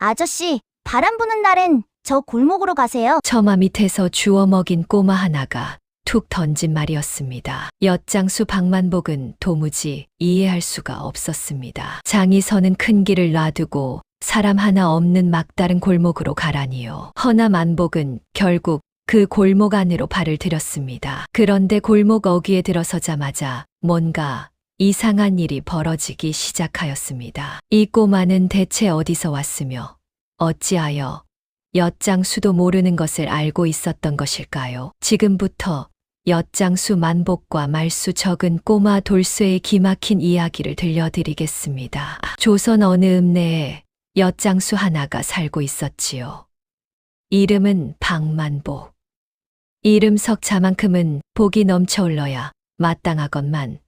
아저씨, 바람 부는 날엔 저 골목으로 가세요. 처마 밑에서 주워 먹인 꼬마 하나가 툭 던진 말이었습니다. 엿장수 박만복은 도무지 이해할 수가 없었습니다. 장이 서는 큰 길을 놔두고 사람 하나 없는 막다른 골목으로 가라니요. 허나 만복은 결국 그 골목 안으로 발을 들였습니다. 그런데 골목 어귀에 들어서자마자 뭔가 이상한 일이 벌어지기 시작하였습니다. 이 꼬마는 대체 어디서 왔으며 어찌하여 엿장수도 모르는 것을 알고 있었던 것일까요? 지금부터 엿장수 만복과 말수 적은 꼬마 돌쇠의 기막힌 이야기를 들려드리겠습니다. 조선 어느 읍내에 엿장수 하나가 살고 있었지요. 이름은 박만복. 이름 석자만큼은 복이 넘쳐흘러야 마땅하건만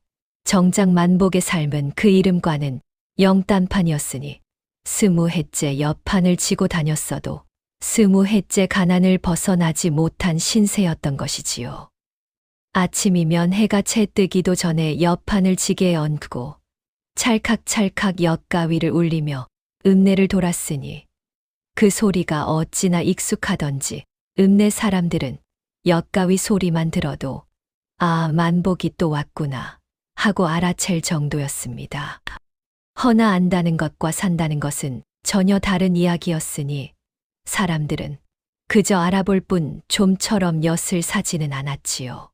정작 만복의 삶은 그 이름과는 영딴판이었으니 20해째 옆판을 지고 다녔어도 20해째 가난을 벗어나지 못한 신세였던 것이지요. 아침이면 해가 채 뜨기도 전에 옆판을 지게에 얹고 찰칵찰칵 엿가위를 울리며 읍내를 돌았으니 그 소리가 어찌나 익숙하던지 읍내 사람들은 엿가위 소리만 들어도 아, 만복이 또 왔구나 하고 알아챌 정도였습니다. 허나 안다는 것과 산다는 것은 전혀 다른 이야기였으니 사람들은 그저 알아볼 뿐 좀처럼 엿을 사지는 않았지요.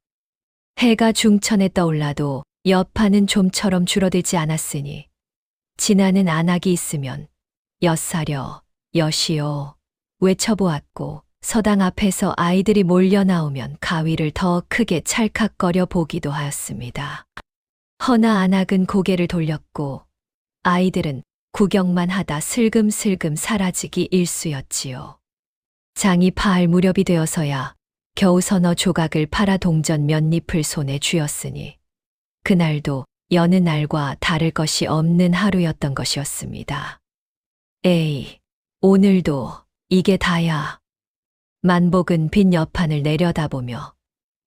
해가 중천에 떠올라도 엿파는 좀처럼 줄어들지 않았으니 지나는 안악이 있으면 엿 사려, 엿이요 외쳐보았고 서당 앞에서 아이들이 몰려 나오면 가위를 더 크게 찰칵거려 보기도 하였습니다. 허나 안악은 고개를 돌렸고 아이들은 구경만 하다 슬금슬금 사라지기 일쑤였지요. 장이 파할 무렵이 되어서야 겨우 서너 조각을 팔아 동전 몇 잎을 손에 쥐었으니 그날도 여느 날과 다를 것이 없는 하루였던 것이었습니다. 에이, 오늘도 이게 다야. 만복은 빈 옆판을 내려다보며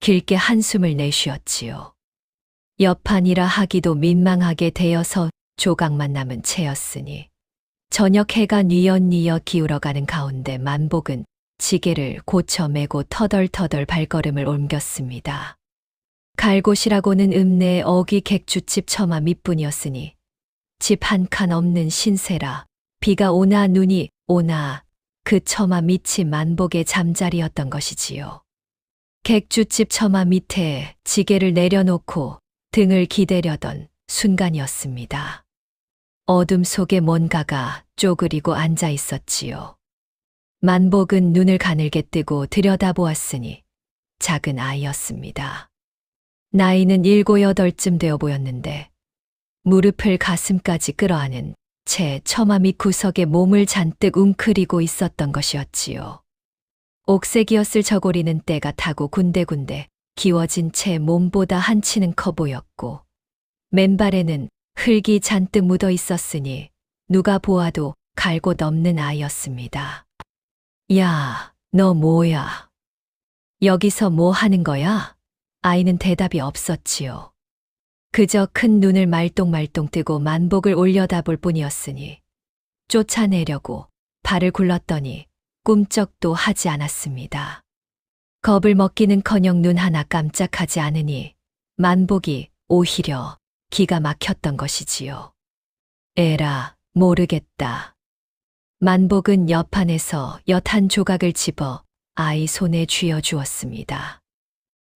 길게 한숨을 내쉬었지요. 옆판이라 하기도 민망하게 되어서 조각만 남은 채였으니 저녁 해가 뉘엿뉘엿 기울어가는 가운데 만복은 지게를 고쳐 메고 터덜터덜 발걸음을 옮겼습니다. 갈 곳이라고는 읍내의 어귀 객주집 처마 밑뿐이었으니 집 한 칸 없는 신세라 비가 오나 눈이 오나 그 처마 밑이 만복의 잠자리였던 것이지요. 객주집 처마 밑에 지게를 내려놓고 등을 기대려던 순간이었습니다. 어둠 속에 뭔가가 쪼그리고 앉아 있었지요. 만복은 눈을 가늘게 뜨고 들여다보았으니 작은 아이였습니다. 나이는 7, 8쯤 되어 보였는데 무릎을 가슴까지 끌어안은 채 처마 밑 구석에 몸을 잔뜩 웅크리고 있었던 것이었지요. 옥색이었을 저고리는 때가 타고 군데군데 기워진 채 몸보다 한치는 커 보였고 맨발에는 흙이 잔뜩 묻어 있었으니 누가 보아도 갈 곳 없는 아이였습니다. 야, 너 뭐야? 여기서 뭐 하는 거야? 아이는 대답이 없었지요. 그저 큰 눈을 말똥말똥 뜨고 만복을 올려다볼 뿐이었으니 쫓아내려고 발을 굴렀더니 꿈쩍도 하지 않았습니다. 겁을 먹기는커녕 눈 하나 깜짝하지 않으니 만복이 오히려 기가 막혔던 것이지요. 에라, 모르겠다. 만복은 옆판에서 엿 한 조각을 집어 아이 손에 쥐어 주었습니다.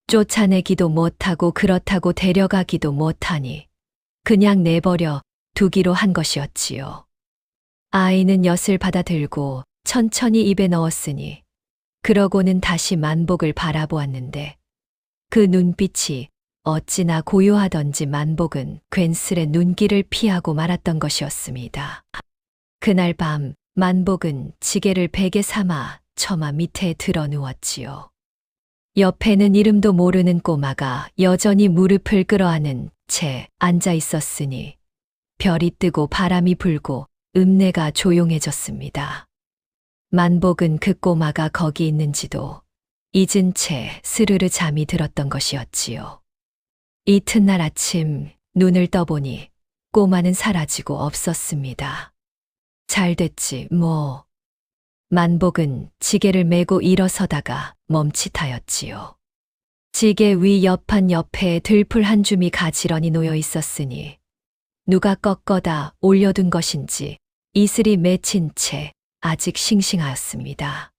쫓아내기도 못하고 그렇다고 데려가기도 못하니 그냥 내버려 두기로 한 것이었지요. 아이는 엿을 받아들고 천천히 입에 넣었으니 그러고는 다시 만복을 바라보았는데 그 눈빛이 어찌나 고요하던지 만복은 괜스레 눈길을 피하고 말았던 것이었습니다. 그날 밤 만복은 지게를 베개 삼아 처마 밑에 들어 누웠지요. 옆에는 이름도 모르는 꼬마가 여전히 무릎을 끌어안은 채 앉아 있었으니 별이 뜨고 바람이 불고 읍내가 조용해졌습니다. 만복은 그 꼬마가 거기 있는지도 잊은 채 스르르 잠이 들었던 것이었지요. 이튿날 아침 눈을 떠보니 꼬마는 사라지고 없었습니다. 잘 됐지 뭐 만복은 지게를 메고 일어서다가 멈칫하였지요. 지게 위 옆판 옆에 들풀 한 줌이 가지런히 놓여 있었으니 누가 꺾어다 올려둔 것인지 이슬이 맺힌 채 아직 싱싱하였습니다.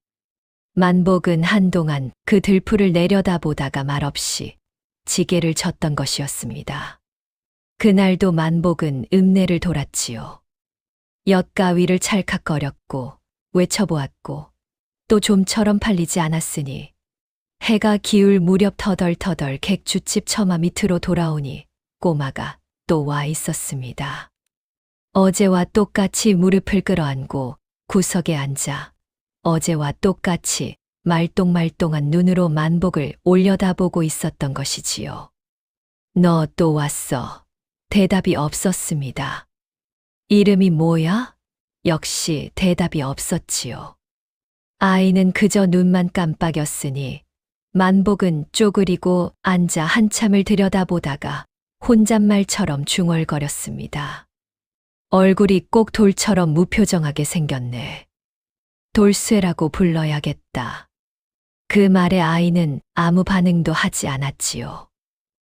만복은 한동안 그 들풀을 내려다보다가 말없이 지게를 졌던 것이었습니다. 그날도 만복은 읍내를 돌았지요. 엿가위를 찰칵거렸고 외쳐보았고 또 좀처럼 팔리지 않았으니 해가 기울 무렵 터덜터덜 객주집 처마 밑으로 돌아오니 꼬마가 또 와 있었습니다. 어제와 똑같이 무릎을 끌어안고 구석에 앉아 어제와 똑같이 말똥말똥한 눈으로 만복을 올려다보고 있었던 것이지요. 너 또 왔어. 대답이 없었습니다. 이름이 뭐야? 역시 대답이 없었지요. 아이는 그저 눈만 깜빡였으니 만복은 쪼그리고 앉아 한참을 들여다보다가 혼잣말처럼 중얼거렸습니다. 얼굴이 꼭 돌처럼 무표정하게 생겼네. 돌쇠라고 불러야겠다. 그 말에 아이는 아무 반응도 하지 않았지요.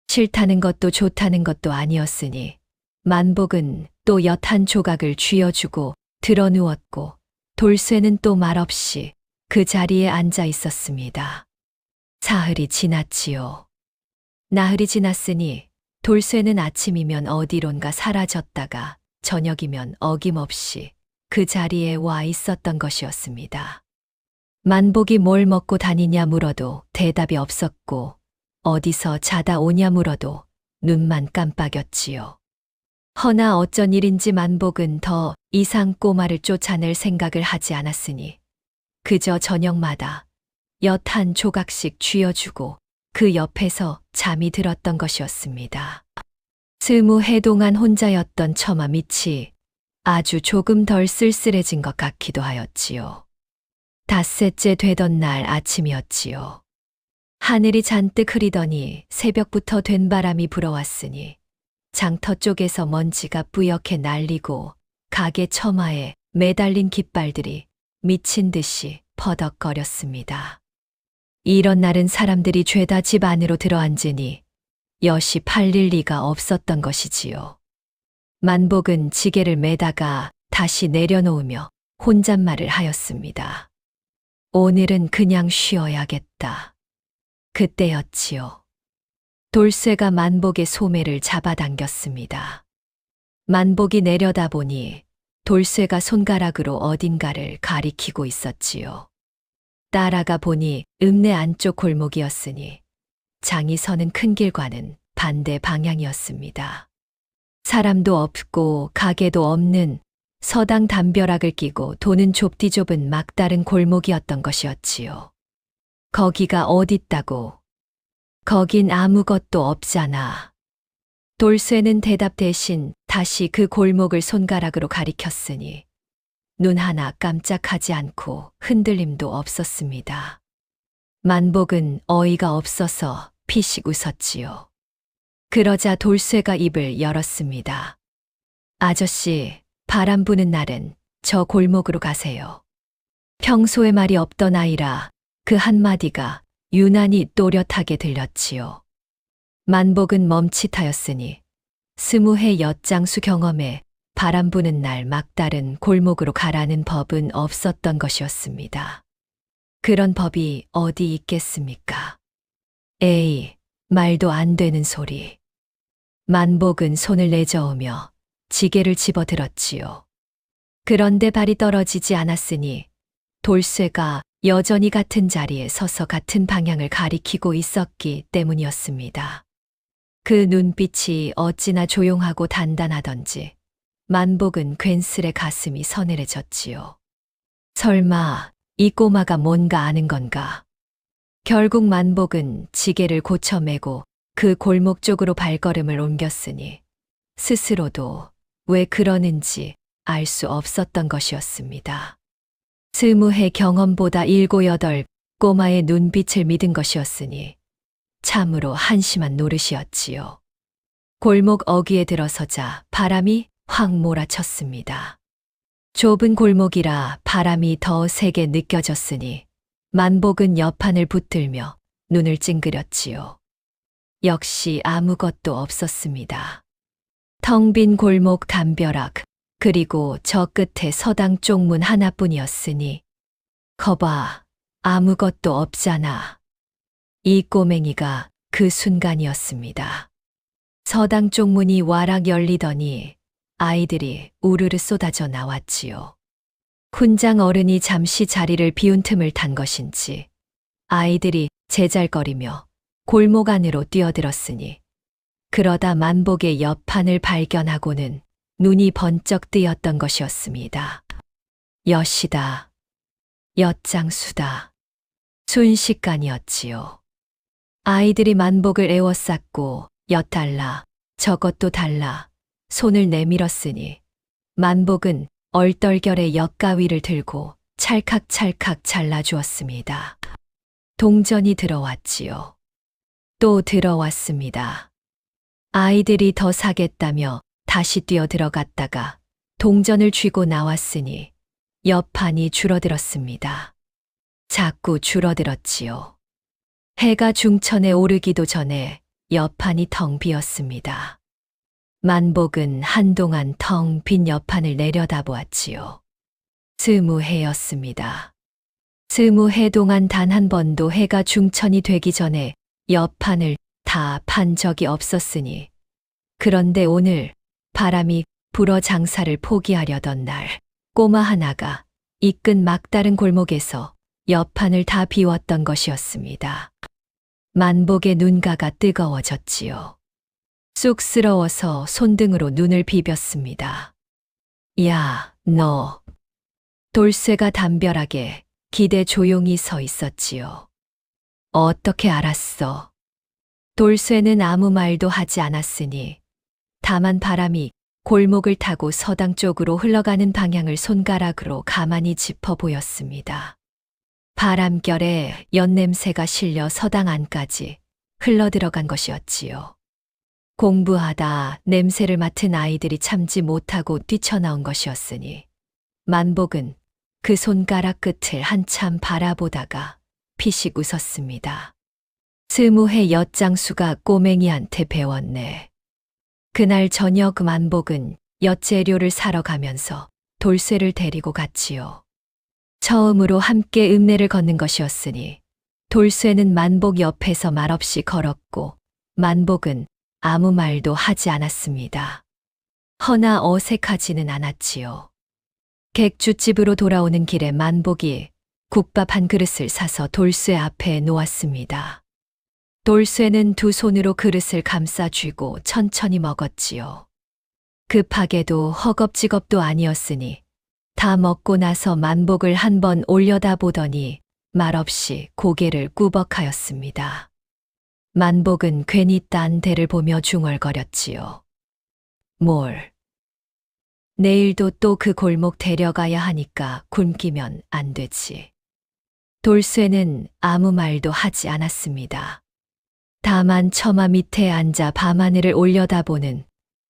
싫다는 것도 좋다는 것도 아니었으니 만복은 또 엿 한 조각을 쥐어주고 드러누웠고 돌쇠는 또 말없이 그 자리에 앉아 있었습니다. 사흘이 지났지요. 나흘이 지났으니 돌쇠는 아침이면 어디론가 사라졌다가 저녁이면 어김없이 그 자리에 와 있었던 것이었습니다. 만복이 뭘 먹고 다니냐 물어도 대답이 없었고 어디서 자다 오냐 물어도 눈만 깜빡였지요. 허나 어쩐 일인지 만복은 더 이상 꼬마를 쫓아낼 생각을 하지 않았으니 그저 저녁마다 엿 한 조각씩 쥐어주고 그 옆에서 잠이 들었던 것이었습니다. 20해 동안 혼자였던 처마 밑이 아주 조금 덜 쓸쓸해진 것 같기도 하였지요. 닷새째 되던 날 아침이었지요. 하늘이 잔뜩 흐리더니 새벽부터 된 바람이 불어왔으니 장터 쪽에서 먼지가 뿌옇게 날리고 가게 처마에 매달린 깃발들이 미친 듯이 퍼덕거렸습니다. 이런 날은 사람들이 죄다 집 안으로 들어앉으니 엿이 팔릴 리가 없었던 것이지요. 만복은 지게를 매다가 다시 내려놓으며 혼잣말을 하였습니다. 오늘은 그냥 쉬어야겠다. 그때였지요. 돌쇠가 만복의 소매를 잡아당겼습니다. 만복이 내려다보니 돌쇠가 손가락으로 어딘가를 가리키고 있었지요. 따라가 보니 읍내 안쪽 골목이었으니 장이 서는 큰 길과는 반대 방향이었습니다. 사람도 없고 가게도 없는 서당 담벼락을 끼고 도는 좁디좁은 막다른 골목이었던 것이었지요. 거기가 어딨다고? 거긴 아무것도 없잖아. 돌쇠는 대답 대신 다시 그 골목을 손가락으로 가리켰으니 눈 하나 깜짝하지 않고 흔들림도 없었습니다. 만복은 어이가 없어서 피식 웃었지요. 그러자 돌쇠가 입을 열었습니다. 아저씨, 바람 부는 날은 저 골목으로 가세요. 평소에 말이 없던 아이라 그 한마디가 유난히 또렷하게 들렸지요. 만복은 멈칫하였으니 20해 엿장수 경험에 바람 부는 날 막다른 골목으로 가라는 법은 없었던 것이었습니다. 그런 법이 어디 있겠습니까? 에이, 말도 안 되는 소리. 만복은 손을 내저으며 지게를 집어들었지요. 그런데 발이 떨어지지 않았으니 돌쇠가 여전히 같은 자리에 서서 같은 방향을 가리키고 있었기 때문이었습니다. 그 눈빛이 어찌나 조용하고 단단하던지 만복은 괜스레 가슴이 서늘해졌지요. 설마 이 꼬마가 뭔가 아는 건가? 결국 만복은 지게를 고쳐매고 그 골목 쪽으로 발걸음을 옮겼으니 스스로도 왜 그러는지 알 수 없었던 것이었습니다. 20해 경험보다 7, 8 꼬마의 눈빛을 믿은 것이었으니 참으로 한심한 노릇이었지요. 골목 어귀에 들어서자 바람이 확 몰아쳤습니다. 좁은 골목이라 바람이 더 세게 느껴졌으니 만복은 옆판을 붙들며 눈을 찡그렸지요. 역시 아무것도 없었습니다. 텅 빈 골목 담벼락, 그리고 저 끝에 서당 쪽문 하나뿐이었으니 거봐, 아무것도 없잖아. 이 꼬맹이가 그 순간이었습니다. 서당 쪽문이 와락 열리더니 아이들이 우르르 쏟아져 나왔지요. 훈장 어른이 잠시 자리를 비운 틈을 탄 것인지 아이들이 제잘거리며 골목 안으로 뛰어들었으니 그러다 만복의 옆판을 발견하고는 눈이 번쩍 뜨였던 것이었습니다. 엿이다. 엿장수다. 순식간이었지요. 아이들이 만복을 에워쌌고 엿 달라, 저것도 달라 손을 내밀었으니 만복은 얼떨결에 엿가위를 들고 찰칵찰칵 잘라주었습니다. 동전이 들어왔지요. 또 들어왔습니다. 아이들이 더 사겠다며 다시 뛰어 들어갔다가 동전을 쥐고 나왔으니 엿판이 줄어들었습니다. 자꾸 줄어들었지요. 해가 중천에 오르기도 전에 엿판이 텅 비었습니다. 만복은 한동안 텅 빈 엿판을 내려다보았지요. 20해였습니다. 20해 동안 단 한 번도 해가 중천이 되기 전에 엿판을 다 판 적이 없었으니 그런데 오늘 바람이 불어 장사를 포기하려던 날 꼬마 하나가 이끈 막다른 골목에서 엿판을 다 비웠던 것이었습니다. 만복의 눈가가 뜨거워졌지요. 쑥스러워서 손등으로 눈을 비볐습니다. 야, 너. 돌쇠가 담벼락에 기대 조용히 서 있었지요. 어떻게 알았어? 돌쇠는 아무 말도 하지 않았으니 다만 바람이 골목을 타고 서당 쪽으로 흘러가는 방향을 손가락으로 가만히 짚어 보였습니다. 바람결에 엿냄새가 실려 서당 안까지 흘러들어간 것이었지요. 공부하다 냄새를 맡은 아이들이 참지 못하고 뛰쳐나온 것이었으니 만복은 그 손가락 끝을 한참 바라보다가 피식 웃었습니다. 20해 엿장수가 꼬맹이한테 배웠네. 그날 저녁 만복은 엿재료를 사러 가면서 돌쇠를 데리고 갔지요. 처음으로 함께 읍내를 걷는 것이었으니 돌쇠는 만복 옆에서 말없이 걸었고 만복은 아무 말도 하지 않았습니다. 허나 어색하지는 않았지요. 객주집으로 돌아오는 길에 만복이 국밥 한 그릇을 사서 돌쇠 앞에 놓았습니다. 돌쇠는 두 손으로 그릇을 감싸 쥐고 천천히 먹었지요. 급하게도 허겁지겁도 아니었으니 다 먹고 나서 만복을 한번 올려다보더니 말없이 고개를 꾸벅하였습니다. 만복은 괜히 딴 데를 보며 중얼거렸지요. 뭘? 내일도 또 그 골목 데려가야 하니까 굶기면 안 되지. 돌쇠는 아무 말도 하지 않았습니다. 다만 처마 밑에 앉아 밤하늘을 올려다보는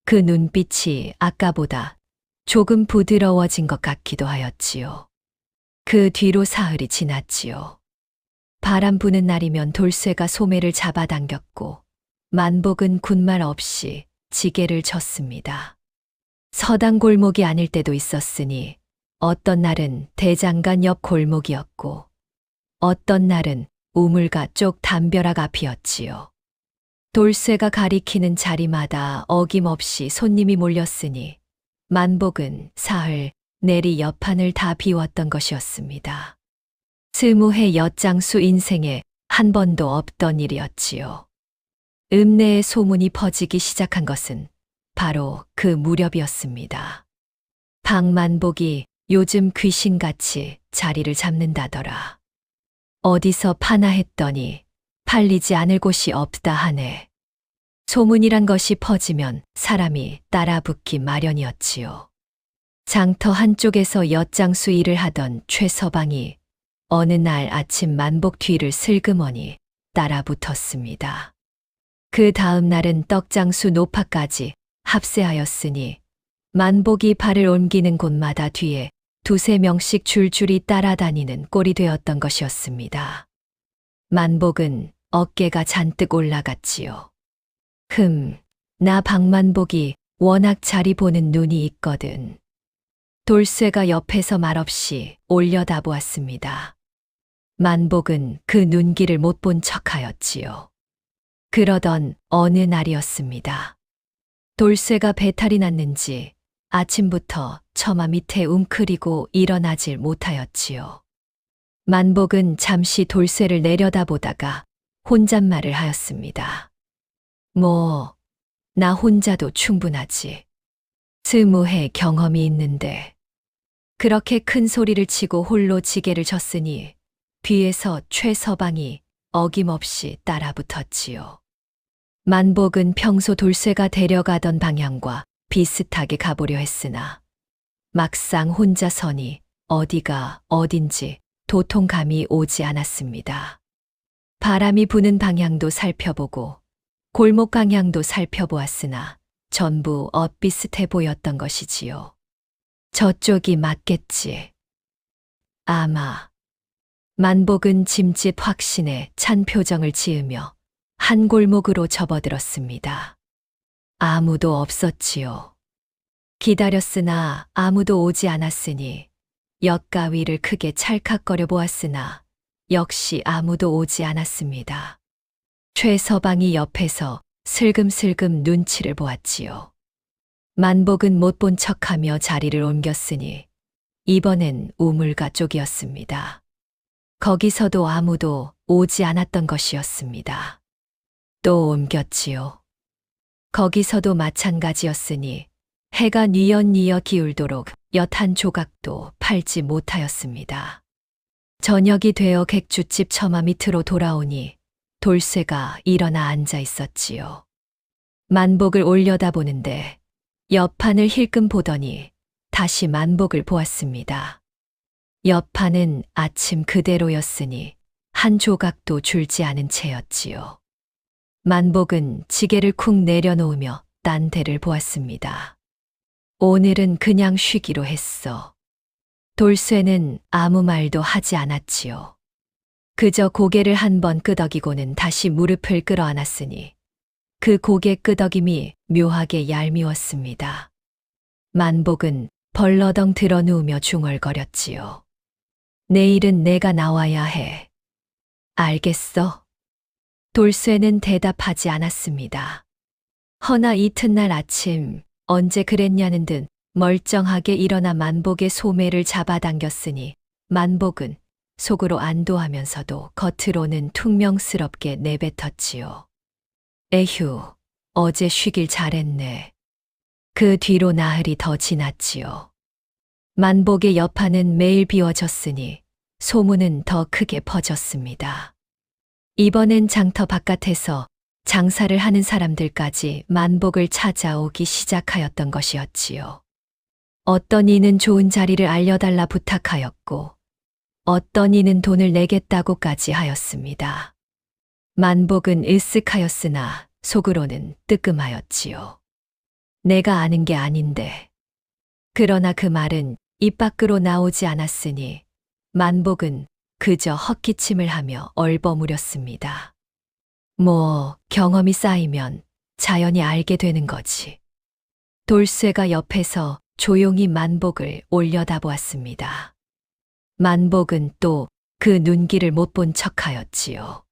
그 눈빛이 아까보다 조금 부드러워진 것 같기도 하였지요. 그 뒤로 사흘이 지났지요. 바람 부는 날이면 돌쇠가 소매를 잡아당겼고 만복은 군말 없이 지게를 졌습니다. 서당 골목이 아닐 때도 있었으니 어떤 날은 대장간 옆 골목이었고 어떤 날은 우물가 쪽 담벼락 앞이었지요. 돌쇠가 가리키는 자리마다 어김없이 손님이 몰렸으니 만복은 사흘 내리 옆판을 다 비웠던 것이었습니다. 20해 엿장수 인생에 한 번도 없던 일이었지요. 읍내에 소문이 퍼지기 시작한 것은 바로 그 무렵이었습니다. 박만복이 요즘 귀신같이 자리를 잡는다더라. 어디서 파나 했더니 팔리지 않을 곳이 없다 하네. 소문이란 것이 퍼지면 사람이 따라붙기 마련이었지요. 장터 한쪽에서 엿장수 일을 하던 최서방이 어느 날 아침 만복 뒤를 슬그머니 따라붙었습니다. 그 다음 날은 떡장수 노파까지 합세하였으니 만복이 발을 옮기는 곳마다 뒤에 두세 명씩 줄줄이 따라다니는 꼴이 되었던 것이었습니다. 만복은 어깨가 잔뜩 올라갔지요. 나 박만복이 워낙 자리 보는 눈이 있거든. 돌쇠가 옆에서 말없이 올려다보았습니다. 만복은 그 눈길을 못 본 척하였지요. 그러던 어느 날이었습니다. 돌쇠가 배탈이 났는지 아침부터 처마 밑에 웅크리고 일어나질 못하였지요. 만복은 잠시 돌쇠를 내려다보다가 혼잣말을 하였습니다. 나 혼자도 충분하지. 20해 경험이 있는데. 그렇게 큰 소리를 치고 홀로 지게를 졌으니 뒤에서 최서방이 어김없이 따라붙었지요. 만복은 평소 돌쇠가 데려가던 방향과 비슷하게 가보려 했으나 막상 혼자 서니 어디가 어딘지 도통감이 오지 않았습니다. 바람이 부는 방향도 살펴보고 골목 방향도 살펴보았으나 전부 엇비슷해 보였던 것이지요. 저쪽이 맞겠지. 아마. 만복은 짐짓 확신에 찬 표정을 지으며 한 골목으로 접어들었습니다. 아무도 없었지요. 기다렸으나 아무도 오지 않았으니 엿가위를 크게 찰칵거려 보았으나 역시 아무도 오지 않았습니다. 최서방이 옆에서 슬금슬금 눈치를 보았지요. 만복은 못 본 척하며 자리를 옮겼으니 이번엔 우물가 쪽이었습니다. 거기서도 아무도 오지 않았던 것이었습니다. 또 옮겼지요. 거기서도 마찬가지였으니 해가 뉘엿뉘엿 기울도록 엿 한 조각도 팔지 못하였습니다. 저녁이 되어 객주집 처마 밑으로 돌아오니 돌쇠가 일어나 앉아 있었지요. 만복을 올려다보는데 옆판을 힐끔 보더니 다시 만복을 보았습니다. 옆판은 아침 그대로였으니 한 조각도 줄지 않은 채였지요. 만복은 지게를 쿵 내려놓으며 딴 데를 보았습니다. 오늘은 그냥 쉬기로 했어. 돌쇠는 아무 말도 하지 않았지요. 그저 고개를 한 번 끄덕이고는 다시 무릎을 끌어안았으니 그 고개 끄덕임이 묘하게 얄미웠습니다. 만복은 벌러덩 들어 누우며 중얼거렸지요. 내일은 내가 나와야 해. 알겠어? 돌쇠는 대답하지 않았습니다. 허나 이튿날 아침 언제 그랬냐는 듯 멀쩡하게 일어나 만복의 소매를 잡아당겼으니 만복은 속으로 안도하면서도 겉으로는 퉁명스럽게 내뱉었지요. 에휴, 어제 쉬길 잘했네. 그 뒤로 나흘이 더 지났지요. 만복의 여파는 매일 비워졌으니 소문은 더 크게 퍼졌습니다. 이번엔 장터 바깥에서 장사를 하는 사람들까지 만복을 찾아오기 시작하였던 것이었지요. 어떤 이는 좋은 자리를 알려달라 부탁하였고 어떤 이는 돈을 내겠다고까지 하였습니다. 만복은 으쓱하였으나 속으로는 뜨끔하였지요. 내가 아는 게 아닌데. 그러나 그 말은 입 밖으로 나오지 않았으니 만복은 그저 헛기침을 하며 얼버무렸습니다. 경험이 쌓이면 자연히 알게 되는 거지. 돌쇠가 옆에서 조용히 만복을 올려다보았습니다. 만복은 또 그 눈길을 못 본 척하였지요.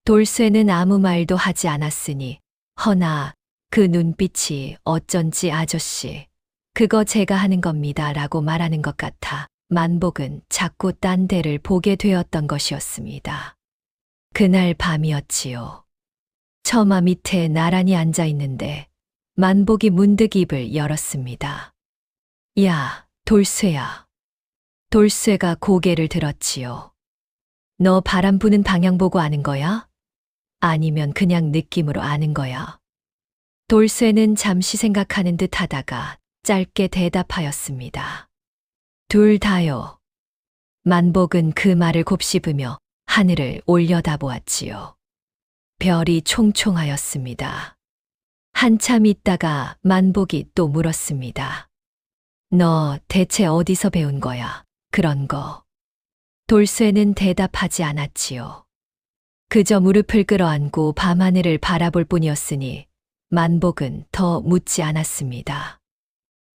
돌쇠는 아무 말도 하지 않았으니 허나 그 눈빛이 어쩐지 아저씨, 그거 제가 하는 겁니다 라고 말하는 것 같아 만복은 자꾸 딴 데를 보게 되었던 것이었습니다. 그날 밤이었지요. 처마 밑에 나란히 앉아 있는데 만복이 문득 입을 열었습니다. 야, 돌쇠야. 돌쇠가 고개를 들었지요. 너 바람 부는 방향 보고 아는 거야? 아니면 그냥 느낌으로 아는 거야? 돌쇠는 잠시 생각하는 듯 하다가 짧게 대답하였습니다. 둘 다요. 만복은 그 말을 곱씹으며 하늘을 올려다보았지요. 별이 총총하였습니다. 한참 있다가 만복이 또 물었습니다. 너 대체 어디서 배운 거야? 그런 거. 돌쇠는 대답하지 않았지요. 그저 무릎을 끌어안고 밤하늘을 바라볼 뿐이었으니 만복은 더 묻지 않았습니다.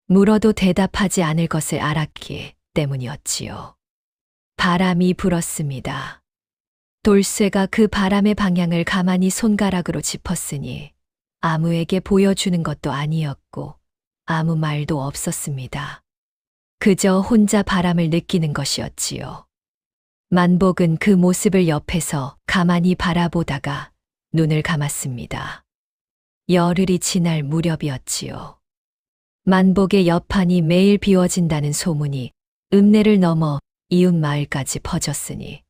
물어도 대답하지 않을 것을 알았기 때문이었지요. 바람이 불었습니다. 돌쇠가 그 바람의 방향을 가만히 손가락으로 짚었으니 아무에게 보여주는 것도 아니었고 아무 말도 없었습니다. 그저 혼자 바람을 느끼는 것이었지요. 만복은 그 모습을 옆에서 가만히 바라보다가 눈을 감았습니다. 열흘이 지날 무렵이었지요. 만복의 옆판이 매일 비워진다는 소문이 읍내를 넘어 이웃 마을까지 퍼졌으니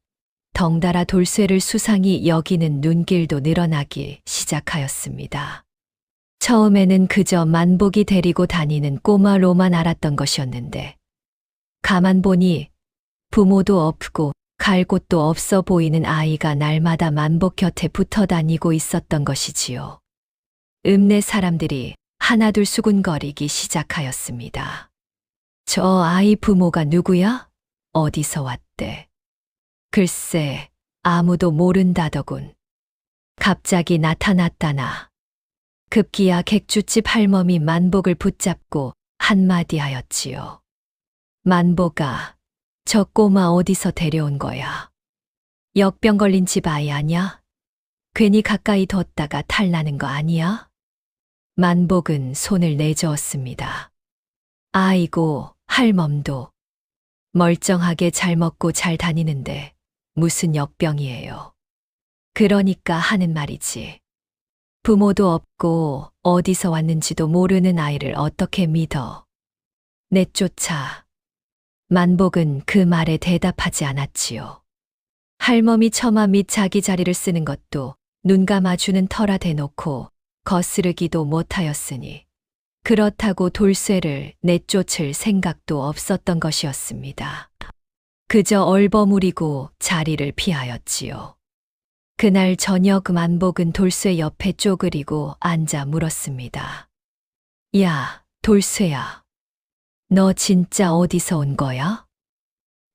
덩달아 돌쇠를 수상히 여기는 눈길도 늘어나기 시작하였습니다. 처음에는 그저 만복이 데리고 다니는 꼬마로만 알았던 것이었는데 가만 보니 부모도 없고 갈 곳도 없어 보이는 아이가 날마다 만복 곁에 붙어 다니고 있었던 것이지요. 읍내 사람들이 하나둘 수군거리기 시작하였습니다. 저 아이 부모가 누구야? 어디서 왔대? 글쎄, 아무도 모른다더군. 갑자기 나타났다나. 급기야 객주집 할멈이 만복을 붙잡고 한마디 하였지요. 만복아, 저 꼬마 어디서 데려온 거야? 역병 걸린 집 아이 아냐? 괜히 가까이 뒀다가 탈나는 거 아니야? 만복은 손을 내저었습니다. 아이고, 할멈도 멀쩡하게 잘 먹고 잘 다니는데 무슨 역병이에요. 그러니까 하는 말이지. 부모도 없고 어디서 왔는지도 모르는 아이를 어떻게 믿어. 내쫓아. 만복은 그 말에 대답하지 않았지요. 할멈이 처마 및 자기 자리를 쓰는 것도 눈 감아주는 터라 대놓고 거스르기도 못하였으니 그렇다고 돌쇠를 내쫓을 생각도 없었던 것이었습니다. 그저 얼버무리고 자리를 피하였지요. 그날 저녁 만복은 돌쇠 옆에 쪼그리고 앉아 물었습니다. 야, 돌쇠야. 너 진짜 어디서 온 거야?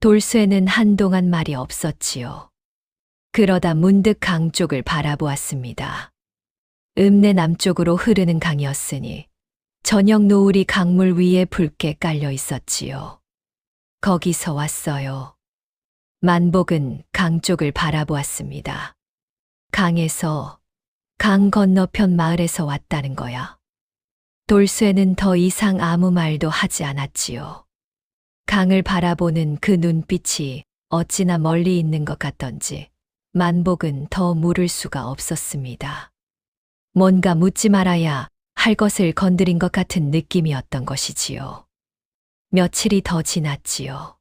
돌쇠는 한동안 말이 없었지요. 그러다 문득 강 쪽을 바라보았습니다. 읍내 남쪽으로 흐르는 강이었으니 저녁 노을이 강물 위에 붉게 깔려 있었지요. 거기서 왔어요. 만복은 강 쪽을 바라보았습니다. 강에서, 강 건너편 마을에서 왔다는 거야. 돌쇠는 더 이상 아무 말도 하지 않았지요. 강을 바라보는 그 눈빛이 어찌나 멀리 있는 것 같던지 만복은 더 물을 수가 없었습니다. 뭔가 묻지 말아야 할 것을 건드린 것 같은 느낌이었던 것이지요. 며칠이 더 지났지요.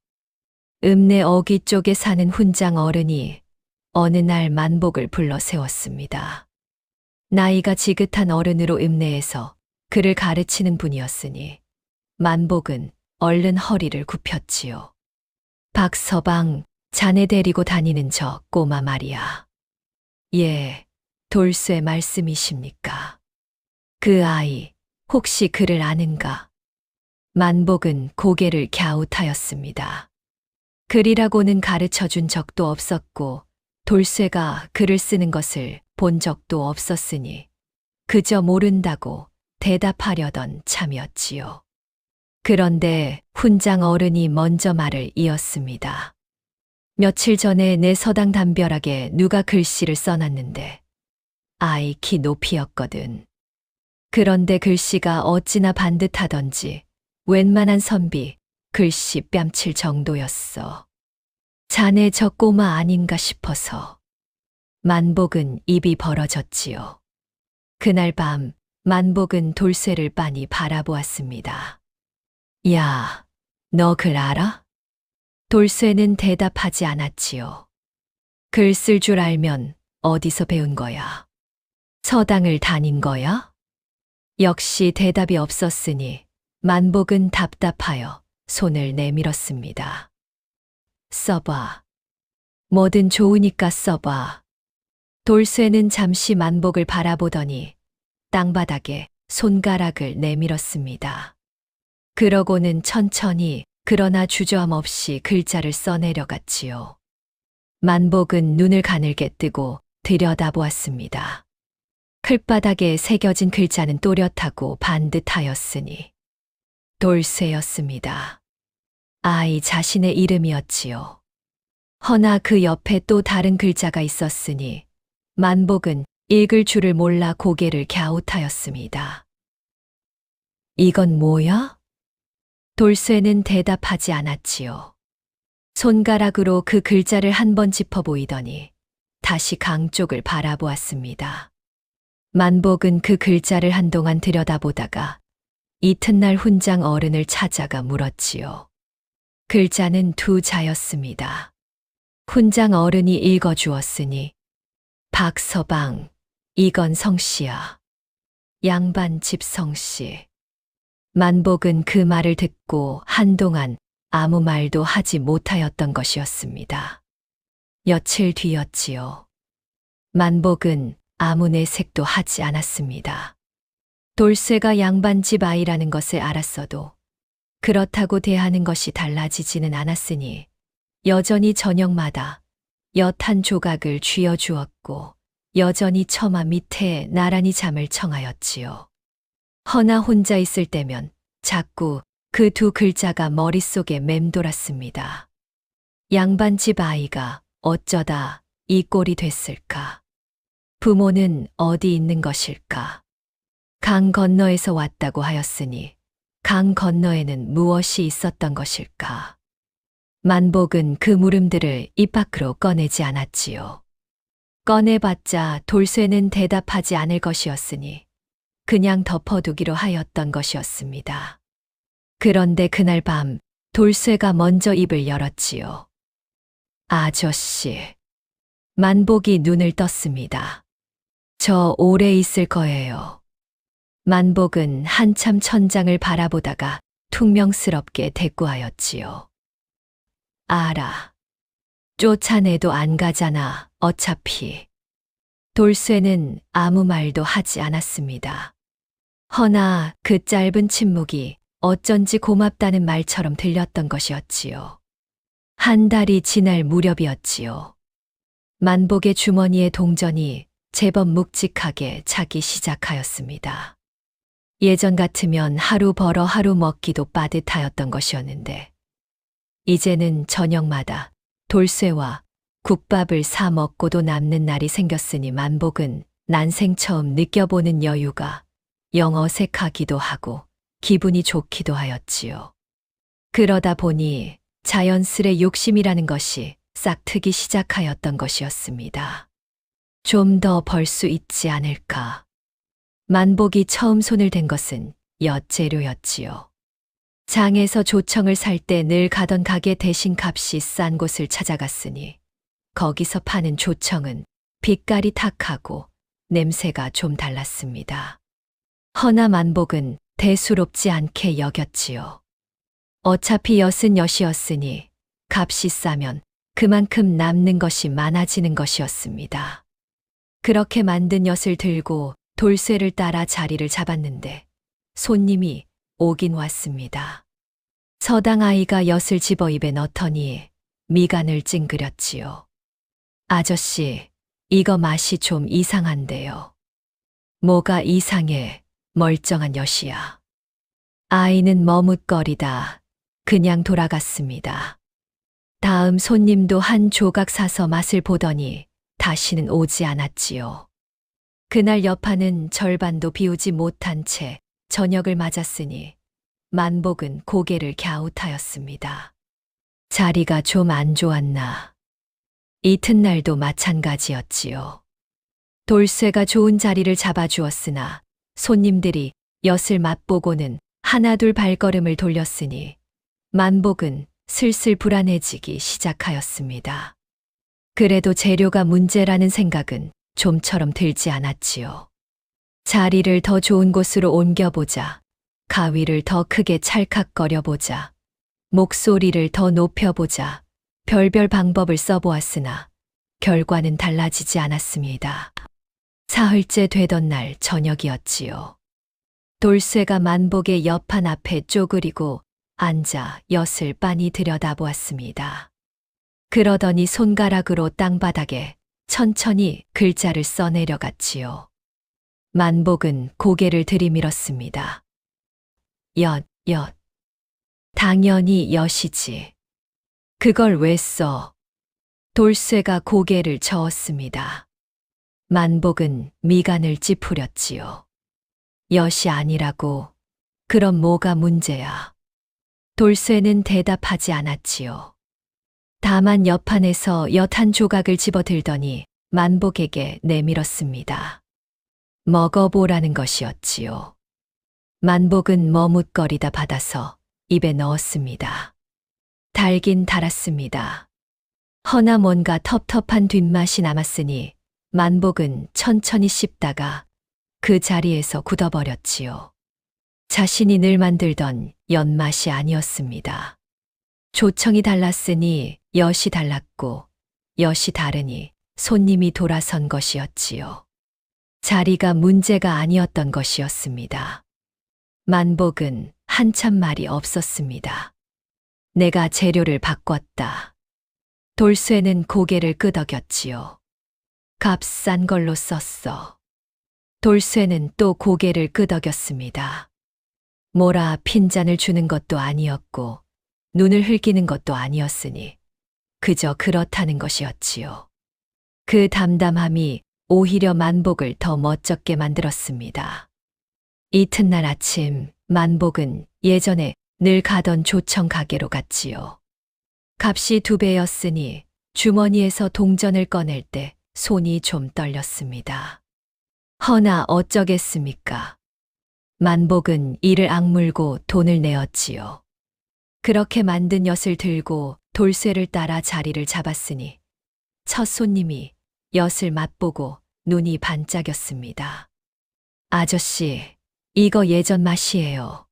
읍내 어귀 쪽에 사는 훈장 어른이 어느 날 만복을 불러 세웠습니다. 나이가 지긋한 어른으로 읍내에서 그를 가르치는 분이었으니 만복은 얼른 허리를 굽혔지요. 박서방, 자네 데리고 다니는 저 꼬마 말이야. 예, 돌쇠 말씀이십니까? 그 아이, 혹시 그를 아는가? 만복은 고개를 갸웃하였습니다. 글이라고는 가르쳐 준 적도 없었고 돌쇠가 글을 쓰는 것을 본 적도 없었으니 그저 모른다고 대답하려던 참이었지요. 그런데 훈장 어른이 먼저 말을 이었습니다. 며칠 전에 내 서당 담벼락에 누가 글씨를 써놨는데 아이 키 높이였거든. 그런데 글씨가 어찌나 반듯하던지 웬만한 선비 글씨 뺨칠 정도였어. 자네 저 꼬마 아닌가 싶어서. 만복은 입이 벌어졌지요. 그날 밤 만복은 돌쇠를 빤히 바라보았습니다. 야, 너 글 알아? 돌쇠는 대답하지 않았지요. 글 쓸 줄 알면 어디서 배운 거야? 서당을 다닌 거야? 역시 대답이 없었으니 만복은 답답하여 손을 내밀었습니다. 써봐. 뭐든 좋으니까 써봐. 돌쇠는 잠시 만복을 바라보더니 땅바닥에 손가락을 내밀었습니다. 그러고는 천천히 그러나 주저함 없이 글자를 써내려갔지요. 만복은 눈을 가늘게 뜨고 들여다보았습니다. 클바닥에 새겨진 글자는 또렷하고 반듯하였으니 돌쇠였습니다. 아이 자신의 이름이었지요. 허나 그 옆에 또 다른 글자가 있었으니 만복은 읽을 줄을 몰라 고개를 갸웃하였습니다. 이건 뭐야? 돌쇠는 대답하지 않았지요. 손가락으로 그 글자를 한 번 짚어 보이더니 다시 강 쪽을 바라보았습니다. 만복은 그 글자를 한동안 들여다보다가 이튿날 훈장 어른을 찾아가 물었지요. 글자는 두 자였습니다. 훈장 어른이 읽어주었으니 박서방, 이건성 씨야. 양반 집성 씨. 만복은 그 말을 듣고 한동안 아무 말도 하지 못하였던 것이었습니다. 며칠 뒤였지요. 만복은 아무 내색도 하지 않았습니다. 돌쇠가 양반집 아이라는 것을 알았어도 그렇다고 대하는 것이 달라지지는 않았으니 여전히 저녁마다 엿 한 조각을 쥐어 주었고 여전히 처마 밑에 나란히 잠을 청하였지요. 허나 혼자 있을 때면 자꾸 그 두 글자가 머릿속에 맴돌았습니다. 양반집 아이가 어쩌다 이 꼴이 됐을까? 부모는 어디 있는 것일까? 강 건너에서 왔다고 하였으니 강 건너에는 무엇이 있었던 것일까? 만복은 그 물음들을 입 밖으로 꺼내지 않았지요. 꺼내봤자 돌쇠는 대답하지 않을 것이었으니 그냥 덮어두기로 하였던 것이었습니다. 그런데 그날 밤 돌쇠가 먼저 입을 열었지요. 아저씨. 만복이 눈을 떴습니다. 저 오래 있을 거예요. 만복은 한참 천장을 바라보다가 퉁명스럽게 대꾸하였지요. 알아. 쫓아내도 안 가잖아, 어차피. 돌쇠는 아무 말도 하지 않았습니다. 허나 그 짧은 침묵이 어쩐지 고맙다는 말처럼 들렸던 것이었지요. 한 달이 지날 무렵이었지요. 만복의 주머니에 동전이 제법 묵직하게 차기 시작하였습니다. 예전 같으면 하루 벌어 하루 먹기도 빠듯하였던 것이었는데 이제는 저녁마다 돌쇠와 국밥을 사 먹고도 남는 날이 생겼으니 만복은 난생 처음 느껴보는 여유가 영 어색하기도 하고 기분이 좋기도 하였지요. 그러다 보니 자연스레 욕심이라는 것이 싹 트기 시작하였던 것이었습니다. 좀 더 벌 수 있지 않을까. 만복이 처음 손을 댄 것은 엿재료였지요. 장에서 조청을 살 때 늘 가던 가게 대신 값이 싼 곳을 찾아갔으니 거기서 파는 조청은 빛깔이 탁하고 냄새가 좀 달랐습니다. 허나 만복은 대수롭지 않게 여겼지요. 어차피 엿은 엿이었으니 값이 싸면 그만큼 남는 것이 많아지는 것이었습니다. 그렇게 만든 엿을 들고 돌쇠를 따라 자리를 잡았는데 손님이 오긴 왔습니다. 서당 아이가 엿을 집어 입에 넣더니 미간을 찡그렸지요. 아저씨, 이거 맛이 좀 이상한데요. 뭐가 이상해, 멀쩡한 엿이야. 아이는 머뭇거리다 그냥 돌아갔습니다. 다음 손님도 한 조각 사서 맛을 보더니 다시는 오지 않았지요. 그날 여파는 절반도 비우지 못한 채 저녁을 맞았으니 만복은 고개를 갸웃하였습니다. 자리가 좀 안 좋았나. 이튿날도 마찬가지였지요. 돌쇠가 좋은 자리를 잡아주었으나 손님들이 엿을 맛보고는 하나둘 발걸음을 돌렸으니 만복은 슬슬 불안해지기 시작하였습니다. 그래도 재료가 문제라는 생각은 좀처럼 들지 않았지요. 자리를 더 좋은 곳으로 옮겨보자. 가위를 더 크게 찰칵거려보자. 목소리를 더 높여보자. 별별 방법을 써보았으나 결과는 달라지지 않았습니다. 사흘째 되던 날 저녁이었지요. 돌쇠가 만복의 옆판 앞에 쪼그리고 앉아 엿을 빤히 들여다보았습니다. 그러더니 손가락으로 땅바닥에 천천히 글자를 써내려갔지요. 만복은 고개를 들이밀었습니다. 엿. 당연히 엿이지. 그걸 왜 써? 돌쇠가 고개를 저었습니다. 만복은 미간을 찌푸렸지요. 엿이 아니라고. 그럼 뭐가 문제야? 돌쇠는 대답하지 않았지요. 다만 옆판에서 엿 한 조각을 집어들더니 만복에게 내밀었습니다. 먹어보라는 것이었지요. 만복은 머뭇거리다 받아서 입에 넣었습니다. 달긴 달았습니다. 허나 뭔가 텁텁한 뒷맛이 남았으니 만복은 천천히 씹다가 그 자리에서 굳어버렸지요. 자신이 늘 만들던 엿맛이 아니었습니다. 조청이 달랐으니 엿이 달랐고 엿이 다르니 손님이 돌아선 것이었지요. 자리가 문제가 아니었던 것이었습니다. 만복은 한참 말이 없었습니다. 내가 재료를 바꿨다. 돌쇠는 고개를 끄덕였지요. 값싼 걸로 썼어. 돌쇠는 또 고개를 끄덕였습니다. 뭐라 핀잔을 주는 것도 아니었고 눈을 흘기는 것도 아니었으니 그저 그렇다는 것이었지요. 그 담담함이 오히려 만복을 더 멋쩍게 만들었습니다. 이튿날 아침 만복은 예전에 늘 가던 조청 가게로 갔지요. 값이 2배였으니 주머니에서 동전을 꺼낼 때 손이 좀 떨렸습니다. 허나 어쩌겠습니까? 만복은 이를 악물고 돈을 내었지요. 그렇게 만든 엿을 들고 돌쇠를 따라 자리를 잡았으니 첫 손님이 엿을 맛보고 눈이 반짝였습니다. 아저씨, 이거 예전 맛이에요.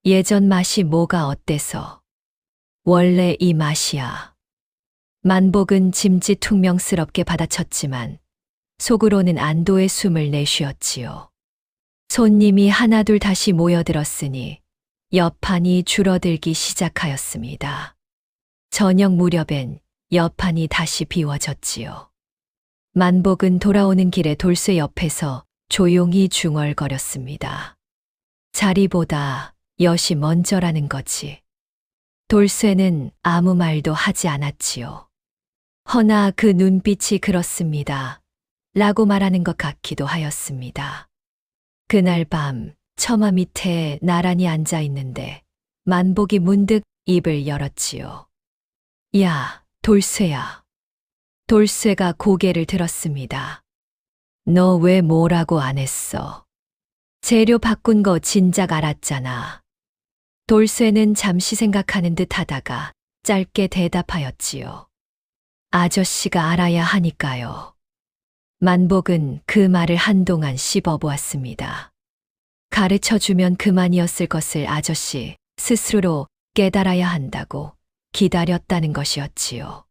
예전 맛이 뭐가 어때서? 원래 이 맛이야. 만복은 짐짓퉁명스럽게 받아쳤지만 속으로는 안도의 숨을 내쉬었지요. 손님이 하나둘 다시 모여들었으니 엿판이 줄어들기 시작하였습니다. 저녁 무렵엔 엿판이 다시 비워졌지요. 만복은 돌아오는 길에 돌쇠 옆에서 조용히 중얼거렸습니다. 자리보다 엿이 먼저라는 거지. 돌쇠는 아무 말도 하지 않았지요. 허나 그 눈빛이 그렇습니다. 라고 말하는 것 같기도 하였습니다. 그날 밤 처마 밑에 나란히 앉아 있는데 만복이 문득 입을 열었지요. 야, 돌쇠야. 돌쇠가 고개를 들었습니다. 너 왜 뭐라고 안 했어? 재료 바꾼 거 진작 알았잖아. 돌쇠는 잠시 생각하는 듯 하다가 짧게 대답하였지요. 아저씨가 알아야 하니까요. 만복은 그 말을 한동안 씹어보았습니다. 가르쳐주면 그만이었을 것을 아저씨 스스로 깨달아야 한다고 기다렸다는 것이었지요.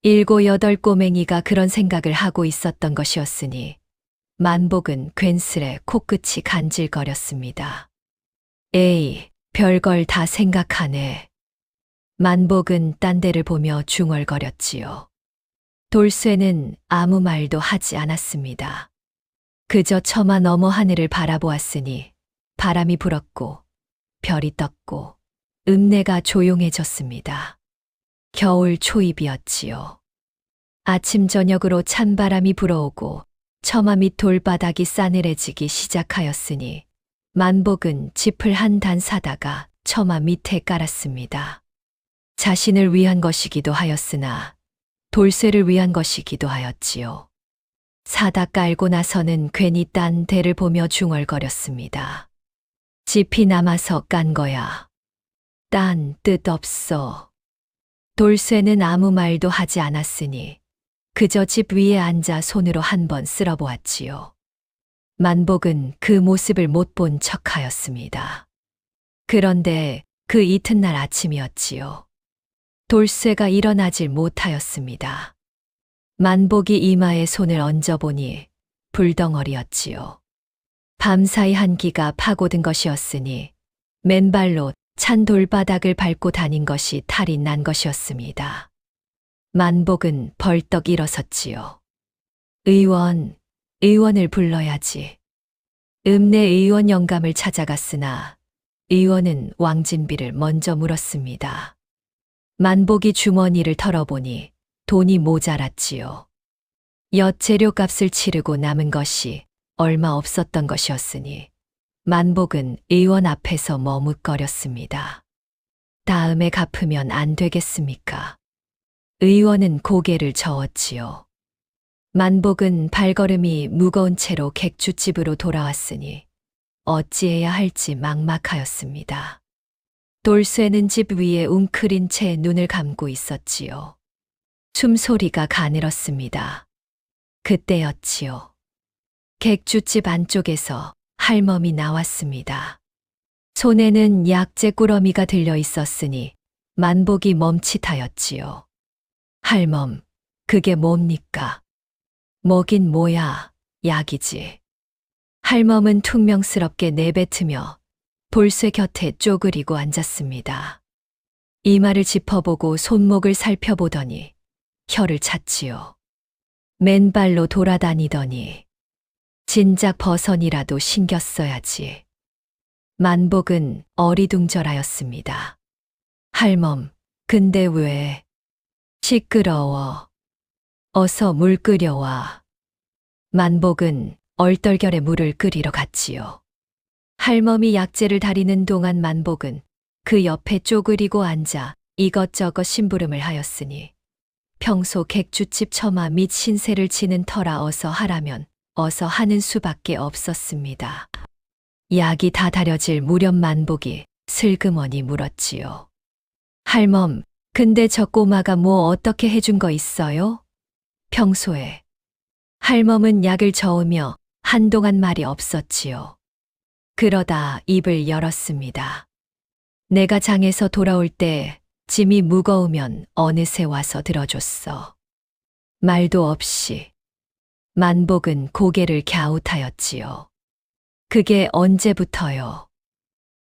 7, 8 꼬맹이가 그런 생각을 하고 있었던 것이었으니 만복은 괜스레 코끝이 간질거렸습니다. 에이, 별걸 다 생각하네. 만복은 딴 데를 보며 중얼거렸지요. 돌쇠는 아무 말도 하지 않았습니다. 그저 처마 너머 하늘을 바라보았으니 바람이 불었고 별이 떴고 읍내가 조용해졌습니다. 겨울 초입이었지요. 아침 저녁으로 찬바람이 불어오고 처마 밑 돌바닥이 싸늘해지기 시작하였으니 만복은 짚을 한 단 사다가 처마 밑에 깔았습니다. 자신을 위한 것이기도 하였으나 돌쇠를 위한 것이기도 하였지요. 사다 깔고 나서는 괜히 딴 데를 보며 중얼거렸습니다. 짚이 남아서 깐 거야. 딴 뜻 없어. 돌쇠는 아무 말도 하지 않았으니 그저 집 위에 앉아 손으로 한번 쓸어보았지요. 만복은 그 모습을 못 본 척하였습니다. 그런데 그 이튿날 아침이었지요. 돌쇠가 일어나질 못하였습니다. 만복이 이마에 손을 얹어보니 불덩어리였지요. 밤사이 한기가 파고든 것이었으니 맨발로 찬 돌바닥을 밟고 다닌 것이 탈이 난 것이었습니다. 만복은 벌떡 일어섰지요. 의원을 불러야지. 읍내 의원 영감을 찾아갔으나 의원은 왕진비를 먼저 물었습니다. 만복이 주머니를 털어보니 돈이 모자랐지요. 엿 재료값을 치르고 남은 것이 얼마 없었던 것이었으니 만복은 의원 앞에서 머뭇거렸습니다. 다음에 갚으면 안 되겠습니까? 의원은 고개를 저었지요. 만복은 발걸음이 무거운 채로 객주집으로 돌아왔으니 어찌해야 할지 막막하였습니다. 돌쇠는 집 위에 웅크린 채 눈을 감고 있었지요. 숨소리가 가늘었습니다. 그때였지요. 객주집 안쪽에서 할멈이 나왔습니다. 손에는 약재 꾸러미가 들려 있었으니 만복이 멈칫하였지요. 할멈, 그게 뭡니까? 뭐긴 뭐야, 약이지. 할멈은 퉁명스럽게 내뱉으며 돌쇠 곁에 쪼그리고 앉았습니다. 이마를 짚어보고 손목을 살펴보더니 혀를 찼지요. 맨발로 돌아다니더니 진작 버선이라도 신겼어야지. 만복은 어리둥절하였습니다. 할멈, 근데 왜? 시끄러워. 어서 물 끓여와. 만복은 얼떨결에 물을 끓이러 갔지요. 할멈이 약재를 다리는 동안 만복은 그 옆에 쪼그리고 앉아 이것저것 심부름을 하였으니 평소 객주집 처마 및 신세를 치는 터라 어서 하라면 어서 하는 수밖에 없었습니다. 약이 다 다려질 무렵 만복이 슬그머니 물었지요. 할멈, 근데 저 꼬마가 뭐 어떻게 해준 거 있어요? 평소에. 할멈은 약을 저으며 한동안 말이 없었지요. 그러다 입을 열었습니다. 내가 장에서 돌아올 때 짐이 무거우면 어느새 와서 들어줬어. 말도 없이. 만복은 고개를 갸웃하였지요. 그게 언제부터요?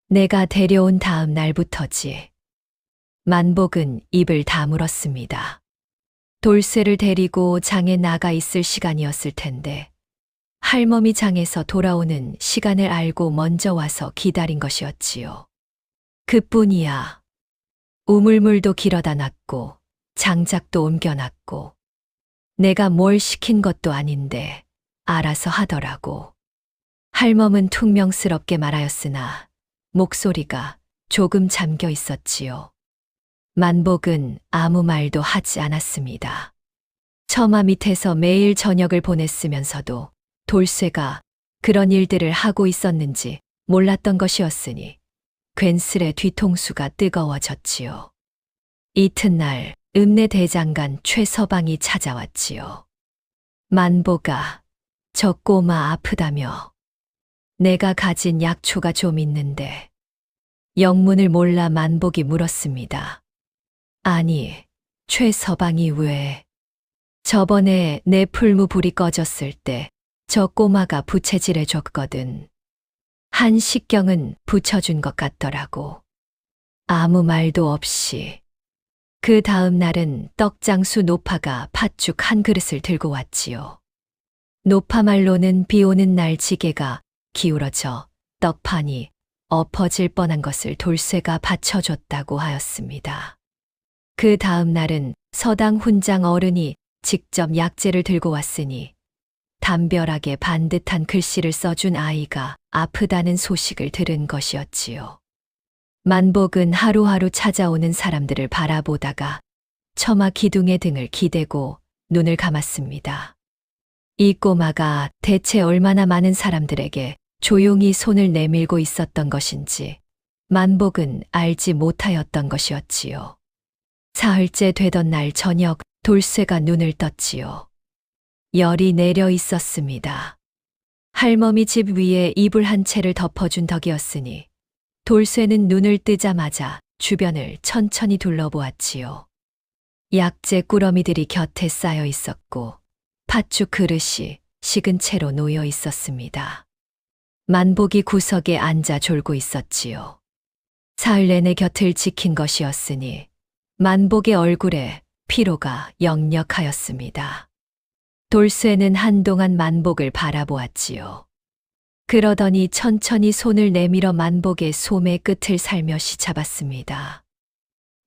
내가 데려온 다음 날부터지. 만복은 입을 다물었습니다. 돌쇠를 데리고 장에 나가 있을 시간이었을 텐데 할멈이 장에서 돌아오는 시간을 알고 먼저 와서 기다린 것이었지요. 그뿐이야. 우물물도 길어다 놨고 장작도 옮겨놨고 내가 뭘 시킨 것도 아닌데 알아서 하더라고. 할멈은 퉁명스럽게 말하였으나 목소리가 조금 잠겨 있었지요. 만복은 아무 말도 하지 않았습니다. 처마 밑에서 매일 저녁을 보냈으면서도 돌쇠가 그런 일들을 하고 있었는지 몰랐던 것이었으니 괜스레 뒤통수가 뜨거워졌지요. 이튿날 읍내 대장간 최서방이 찾아왔지요. 만복아, 저 꼬마 아프다며. 내가 가진 약초가 좀 있는데. 영문을 몰라 만복이 물었습니다. 아니, 최서방이 왜? 저번에 내 풀무 불이 꺼졌을 때 저 꼬마가 부채질해 줬거든. 한 식경은 붙여준 것 같더라고. 아무 말도 없이. 그 다음 날은 떡장수 노파가 팥죽 한 그릇을 들고 왔지요. 노파 말로는 비 오는 날 지게가 기울어져 떡판이 엎어질 뻔한 것을 돌쇠가 받쳐줬다고 하였습니다. 그 다음 날은 서당 훈장 어른이 직접 약재를 들고 왔으니 담벼락에 반듯한 글씨를 써준 아이가 아프다는 소식을 들은 것이었지요. 만복은 하루하루 찾아오는 사람들을 바라보다가 처마 기둥에 등을 기대고 눈을 감았습니다. 이 꼬마가 대체 얼마나 많은 사람들에게 조용히 손을 내밀고 있었던 것인지 만복은 알지 못하였던 것이었지요. 사흘째 되던 날 저녁 돌쇠가 눈을 떴지요. 열이 내려 있었습니다. 할멈이 집 위에 이불 한 채를 덮어준 덕이었으니 돌쇠는 눈을 뜨자마자 주변을 천천히 둘러보았지요. 약재 꾸러미들이 곁에 쌓여 있었고 팥죽 그릇이 식은 채로 놓여 있었습니다. 만복이 구석에 앉아 졸고 있었지요. 사흘 내내 곁을 지킨 것이었으니 만복의 얼굴에 피로가 역력하였습니다. 돌쇠는 한동안 만복을 바라보았지요. 그러더니 천천히 손을 내밀어 만복의 소매 끝을 살며시 잡았습니다.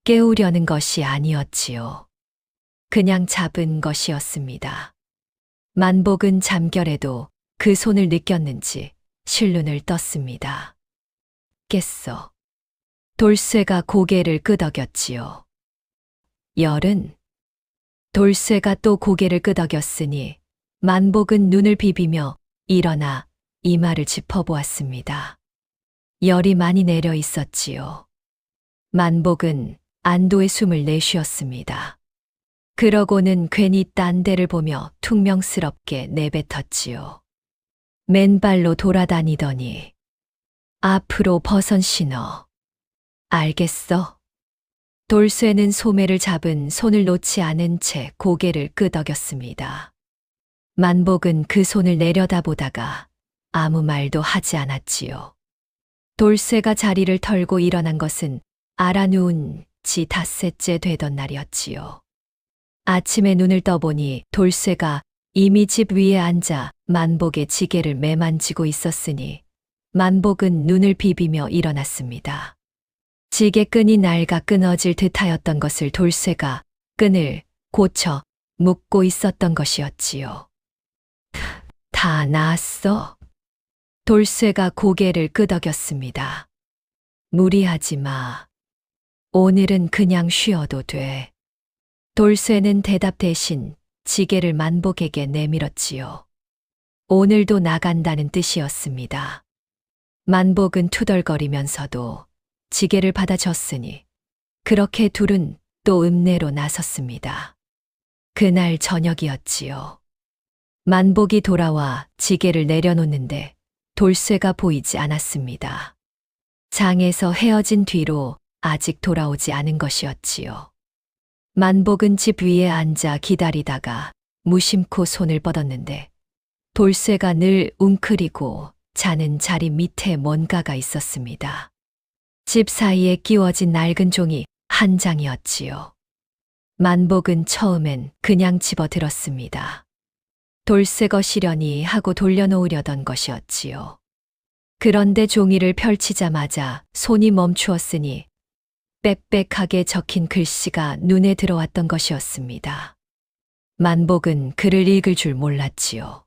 깨우려는 것이 아니었지요. 그냥 잡은 것이었습니다. 만복은 잠결에도 그 손을 느꼈는지 실눈을 떴습니다. 깼어. 돌쇠가 고개를 끄덕였지요. 열은? 돌쇠가 또 고개를 끄덕였으니 만복은 눈을 비비며 일어나 이마를 짚어보았습니다. 열이 많이 내려 있었지요. 만복은 안도의 숨을 내쉬었습니다. 그러고는 괜히 딴 데를 보며 퉁명스럽게 내뱉었지요. 맨발로 돌아다니더니 앞으로 버선 신어. 알겠어? 돌쇠는 소매를 잡은 손을 놓지 않은 채 고개를 끄덕였습니다. 만복은 그 손을 내려다보다가 아무 말도 하지 않았지요. 돌쇠가 자리를 털고 일어난 것은 알아누운 지 닷새째 되던 날이었지요. 아침에 눈을 떠보니 돌쇠가 이미 집 위에 앉아 만복의 지게를 매만지고 있었으니 만복은 눈을 비비며 일어났습니다. 지게 끈이 낡아 끊어질 듯하였던 것을 돌쇠가 끈을 고쳐 묶고 있었던 것이었지요. 다 나았어? 돌쇠가 고개를 끄덕였습니다. 무리하지 마. 오늘은 그냥 쉬어도 돼. 돌쇠는 대답 대신 지게를 만복에게 내밀었지요. 오늘도 나간다는 뜻이었습니다. 만복은 투덜거리면서도 지게를 받아줬으니 그렇게 둘은 또 읍내로 나섰습니다. 그날 저녁이었지요. 만복이 돌아와 지게를 내려놓는데 돌쇠가 보이지 않았습니다. 장에서 헤어진 뒤로 아직 돌아오지 않은 것이었지요. 만복은 집 위에 앉아 기다리다가 무심코 손을 뻗었는데 돌쇠가 늘 웅크리고 자는 자리 밑에 뭔가가 있었습니다. 집 사이에 끼워진 낡은 종이 한 장이었지요. 만복은 처음엔 그냥 집어들었습니다. 돌쇠 것이려니 하고 돌려놓으려던 것이었지요. 그런데 종이를 펼치자마자 손이 멈추었으니 빽빽하게 적힌 글씨가 눈에 들어왔던 것이었습니다. 만복은 글을 읽을 줄 몰랐지요.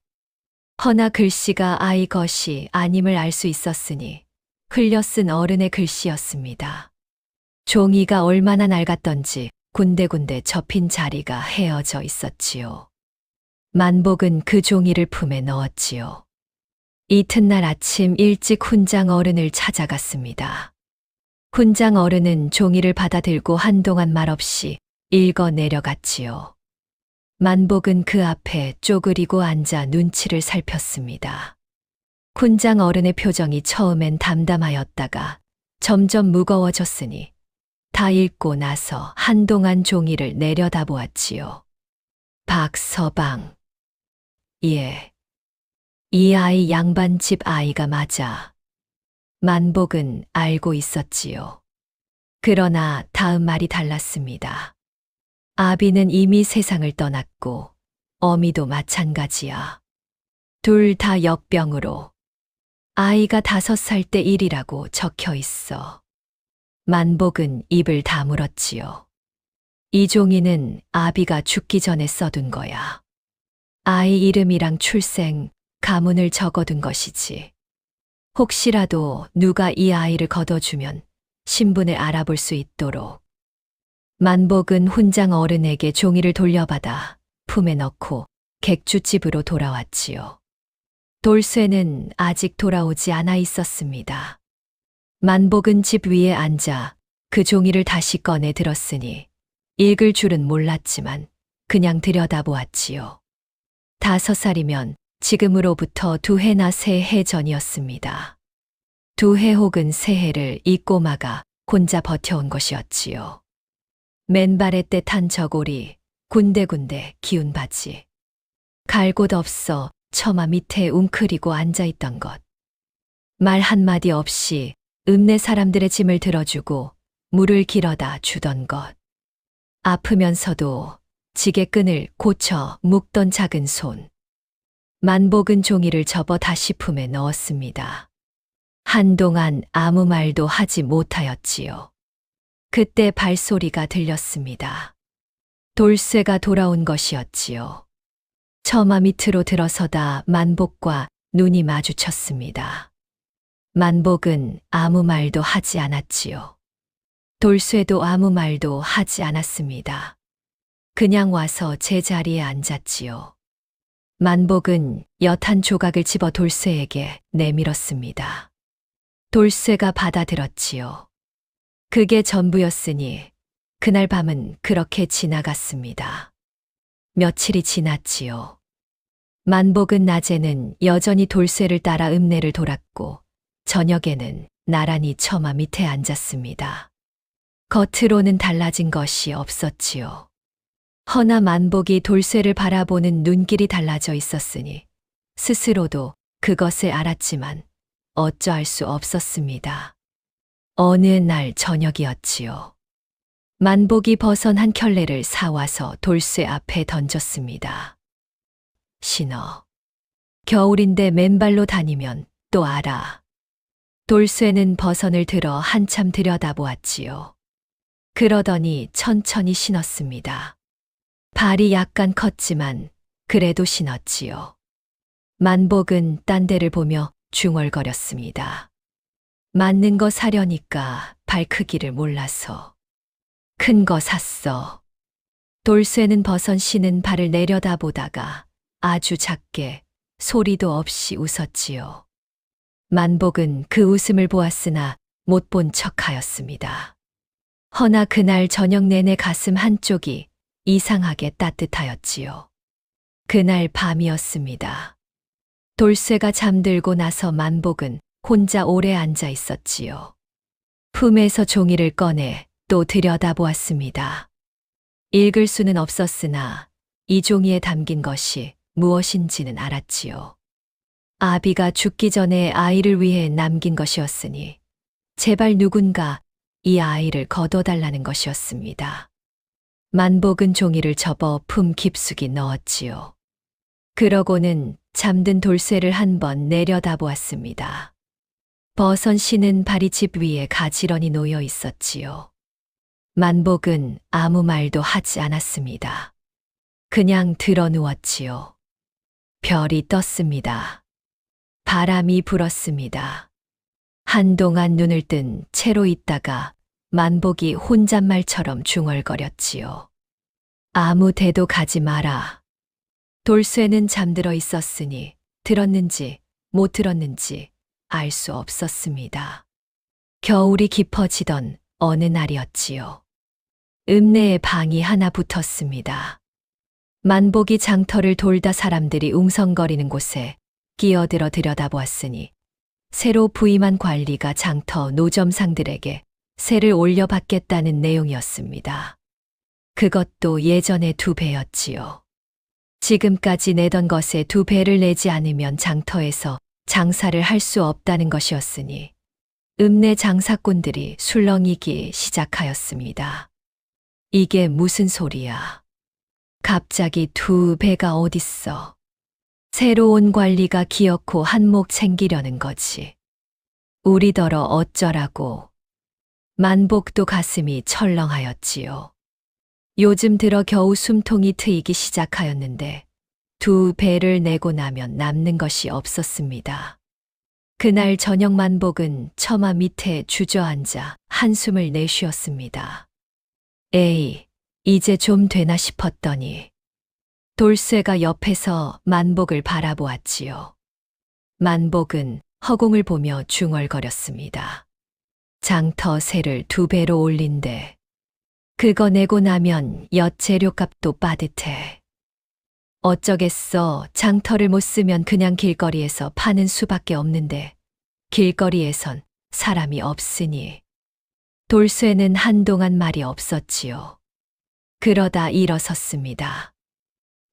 허나 글씨가 아이 것이 아님을 알 수 있었으니 흘려 쓴 어른의 글씨였습니다. 종이가 얼마나 낡았던지 군데군데 접힌 자리가 헤어져 있었지요. 만복은 그 종이를 품에 넣었지요. 이튿날 아침 일찍 훈장 어른을 찾아갔습니다. 훈장 어른은 종이를 받아들고 한동안 말없이 읽어 내려갔지요. 만복은 그 앞에 쪼그리고 앉아 눈치를 살폈습니다. 훈장 어른의 표정이 처음엔 담담하였다가 점점 무거워졌으니 다 읽고 나서 한동안 종이를 내려다보았지요. 박서방. 예. 이 아이 양반집 아이가 맞아. 만복은 알고 있었지요. 그러나 다음 말이 달랐습니다. 아비는 이미 세상을 떠났고 어미도 마찬가지야. 둘 다 역병으로. 아이가 5살 때 일이라고 적혀 있어. 만복은 입을 다물었지요. 이 종이는 아비가 죽기 전에 써둔 거야. 아이 이름이랑 출생, 가문을 적어둔 것이지. 혹시라도 누가 이 아이를 거둬주면 신분을 알아볼 수 있도록. 만복은 훈장 어른에게 종이를 돌려받아 품에 넣고 객주집으로 돌아왔지요. 돌쇠는 아직 돌아오지 않아 있었습니다. 만복은 집 위에 앉아 그 종이를 다시 꺼내 들었으니 읽을 줄은 몰랐지만 그냥 들여다보았지요. 5살이면 지금으로부터 2해나 3해 전이었습니다. 2해 혹은 3해를 이 꼬마가 혼자 버텨온 것이었지요. 맨발에 떼탄 저고리, 군데군데 기운 바지. 갈 곳 없어 처마 밑에 웅크리고 앉아있던 것. 말 한마디 없이 읍내 사람들의 짐을 들어주고 물을 길어다 주던 것. 아프면서도 지게끈을 고쳐 묶던 작은 손. 만복은 종이를 접어 다시 품에 넣었습니다. 한동안 아무 말도 하지 못하였지요. 그때 발소리가 들렸습니다. 돌쇠가 돌아온 것이었지요. 처마 밑으로 들어서다 만복과 눈이 마주쳤습니다. 만복은 아무 말도 하지 않았지요. 돌쇠도 아무 말도 하지 않았습니다. 그냥 와서 제 자리에 앉았지요. 만복은 엿한 조각을 집어 돌쇠에게 내밀었습니다. 돌쇠가 받아들었지요. 그게 전부였으니 그날 밤은 그렇게 지나갔습니다. 며칠이 지났지요. 만복은 낮에는 여전히 돌쇠를 따라 읍내를 돌았고 저녁에는 나란히 처마 밑에 앉았습니다. 겉으로는 달라진 것이 없었지요. 허나 만복이 돌쇠를 바라보는 눈길이 달라져 있었으니 스스로도 그것을 알았지만 어쩌할 수 없었습니다. 어느 날 저녁이었지요. 만복이 버선 한 켤레를 사와서 돌쇠 앞에 던졌습니다. 신어. 겨울인데 맨발로 다니면 또 알아. 돌쇠는 버선을 들어 한참 들여다보았지요. 그러더니 천천히 신었습니다. 발이 약간 컸지만 그래도 신었지요. 만복은 딴 데를 보며 중얼거렸습니다. 맞는 거 사려니까 발 크기를 몰라서. 큰 거 샀어. 돌쇠는 버선 신은 발을 내려다보다가 아주 작게 소리도 없이 웃었지요. 만복은 그 웃음을 보았으나 못 본 척하였습니다. 허나 그날 저녁 내내 가슴 한쪽이 이상하게 따뜻하였지요. 그날 밤이었습니다. 돌쇠가 잠들고 나서 만복은 혼자 오래 앉아 있었지요. 품에서 종이를 꺼내 또 들여다보았습니다. 읽을 수는 없었으나 이 종이에 담긴 것이 무엇인지는 알았지요. 아비가 죽기 전에 아이를 위해 남긴 것이었으니 제발 누군가 이 아이를 거둬달라는 것이었습니다. 만복은 종이를 접어 품 깊숙이 넣었지요. 그러고는 잠든 돌쇠를 한번 내려다보았습니다. 버선 씨는 발이 집 위에 가지런히 놓여 있었지요. 만복은 아무 말도 하지 않았습니다. 그냥 들어 누웠지요. 별이 떴습니다. 바람이 불었습니다. 한동안 눈을 뜬 채로 있다가 만복이 혼잣말처럼 중얼거렸지요. 아무 데도 가지 마라. 돌쇠는 잠들어 있었으니 들었는지 못 들었는지 알 수 없었습니다. 겨울이 깊어지던 어느 날이었지요. 읍내에 방이 하나 붙었습니다. 만복이 장터를 돌다 사람들이 웅성거리는 곳에 끼어들어 들여다보았으니 새로 부임한 관리가 장터 노점상들에게 세를 올려받겠다는 내용이었습니다. 그것도 예전의 2배였지요. 지금까지 내던 것에 2배를 내지 않으면 장터에서 장사를 할 수 없다는 것이었으니 읍내 장사꾼들이 술렁이기 시작하였습니다. 이게 무슨 소리야? 갑자기 2배가 어딨어? 새로 온 관리가 기어코 한몫 챙기려는 거지. 우리더러 어쩌라고. 만복도 가슴이 철렁하였지요. 요즘 들어 겨우 숨통이 트이기 시작하였는데 2배를 내고 나면 남는 것이 없었습니다. 그날 저녁 만복은 처마 밑에 주저앉아 한숨을 내쉬었습니다. 에이, 이제 좀 되나 싶었더니 돌쇠가 옆에서 만복을 바라보았지요. 만복은 허공을 보며 중얼거렸습니다. 장터 세를 2배로 올린대. 그거 내고 나면 엿 재료값도 빠듯해. 어쩌겠어. 장터를 못 쓰면 그냥 길거리에서 파는 수밖에 없는데 길거리에선 사람이 없으니. 돌쇠는 한동안 말이 없었지요. 그러다 일어섰습니다.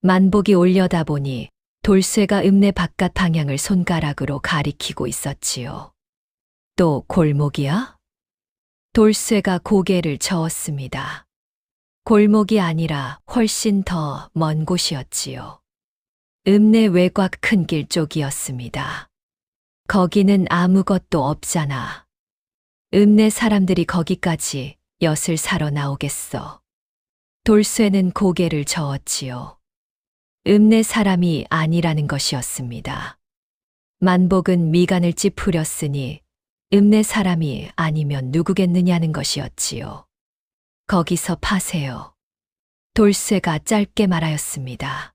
만복이 올려다보니 돌쇠가 읍내 바깥 방향을 손가락으로 가리키고 있었지요. 또 골목이야? 돌쇠가 고개를 저었습니다. 골목이 아니라 훨씬 더 먼 곳이었지요. 읍내 외곽 큰 길 쪽이었습니다. 거기는 아무것도 없잖아. 읍내 사람들이 거기까지 엿을 사러 나오겠어. 돌쇠는 고개를 저었지요. 읍내 사람이 아니라는 것이었습니다. 만복은 미간을 찌푸렸으니 읍내 사람이 아니면 누구겠느냐는 것이었지요. 거기서 파세요. 돌쇠가 짧게 말하였습니다.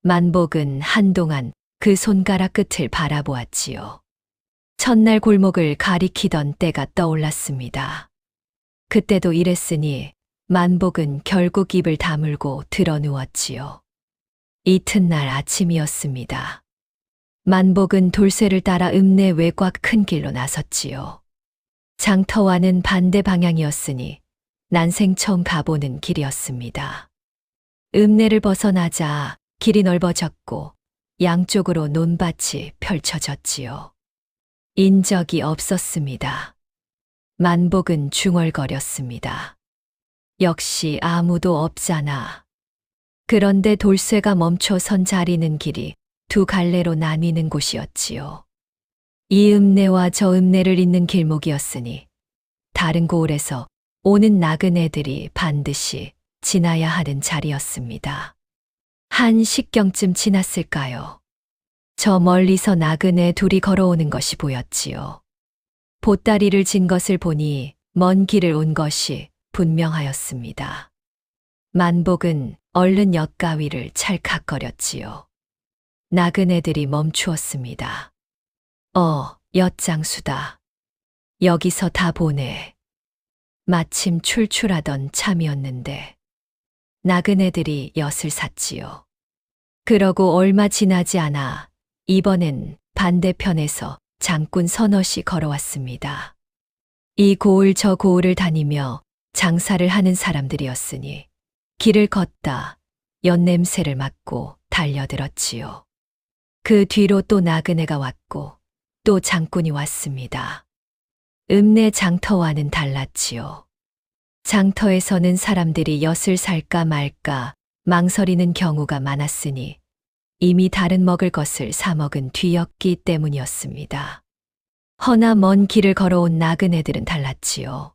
만복은 한동안 그 손가락 끝을 바라보았지요. 첫날 골목을 가리키던 때가 떠올랐습니다. 그때도 이랬으니 만복은 결국 입을 다물고 드러누웠지요. 이튿날 아침이었습니다. 만복은 돌쇠를 따라 읍내 외곽 큰 길로 나섰지요. 장터와는 반대 방향이었으니 난생 처음 가보는 길이었습니다. 읍내를 벗어나자 길이 넓어졌고 양쪽으로 논밭이 펼쳐졌지요. 인적이 없었습니다. 만복은 중얼거렸습니다. 역시 아무도 없잖아. 그런데 돌쇠가 멈춰 선 자리는 길이 두 갈래로 나뉘는 곳이었지요. 이 읍내와 저 읍내를 잇는 길목이었으니 다른 고을에서 오는 나그네들이 반드시 지나야 하는 자리였습니다. 한 식경쯤 지났을까요? 저 멀리서 나그네 둘이 걸어오는 것이 보였지요. 보따리를 진 것을 보니 먼 길을 온 것이 분명하였습니다. 만복은 얼른 엿가위를 찰칵거렸지요. 나그네들이 멈추었습니다. 엿장수다. 여기서 다 보내. 마침 출출하던 참이었는데 나그네들이 엿을 샀지요. 그러고 얼마 지나지 않아 이번엔 반대편에서 장꾼 서너시 걸어왔습니다. 이 고을 저 고을을 다니며 장사를 하는 사람들이었으니 길을 걷다 엿냄새를 맡고 달려들었지요. 그 뒤로 또 나그네가 왔고 또 장꾼이 왔습니다. 읍내 장터와는 달랐지요. 장터에서는 사람들이 엿을 살까 말까 망설이는 경우가 많았으니 이미 다른 먹을 것을 사 먹은 뒤였기 때문이었습니다. 허나 먼 길을 걸어온 나그네들은 달랐지요.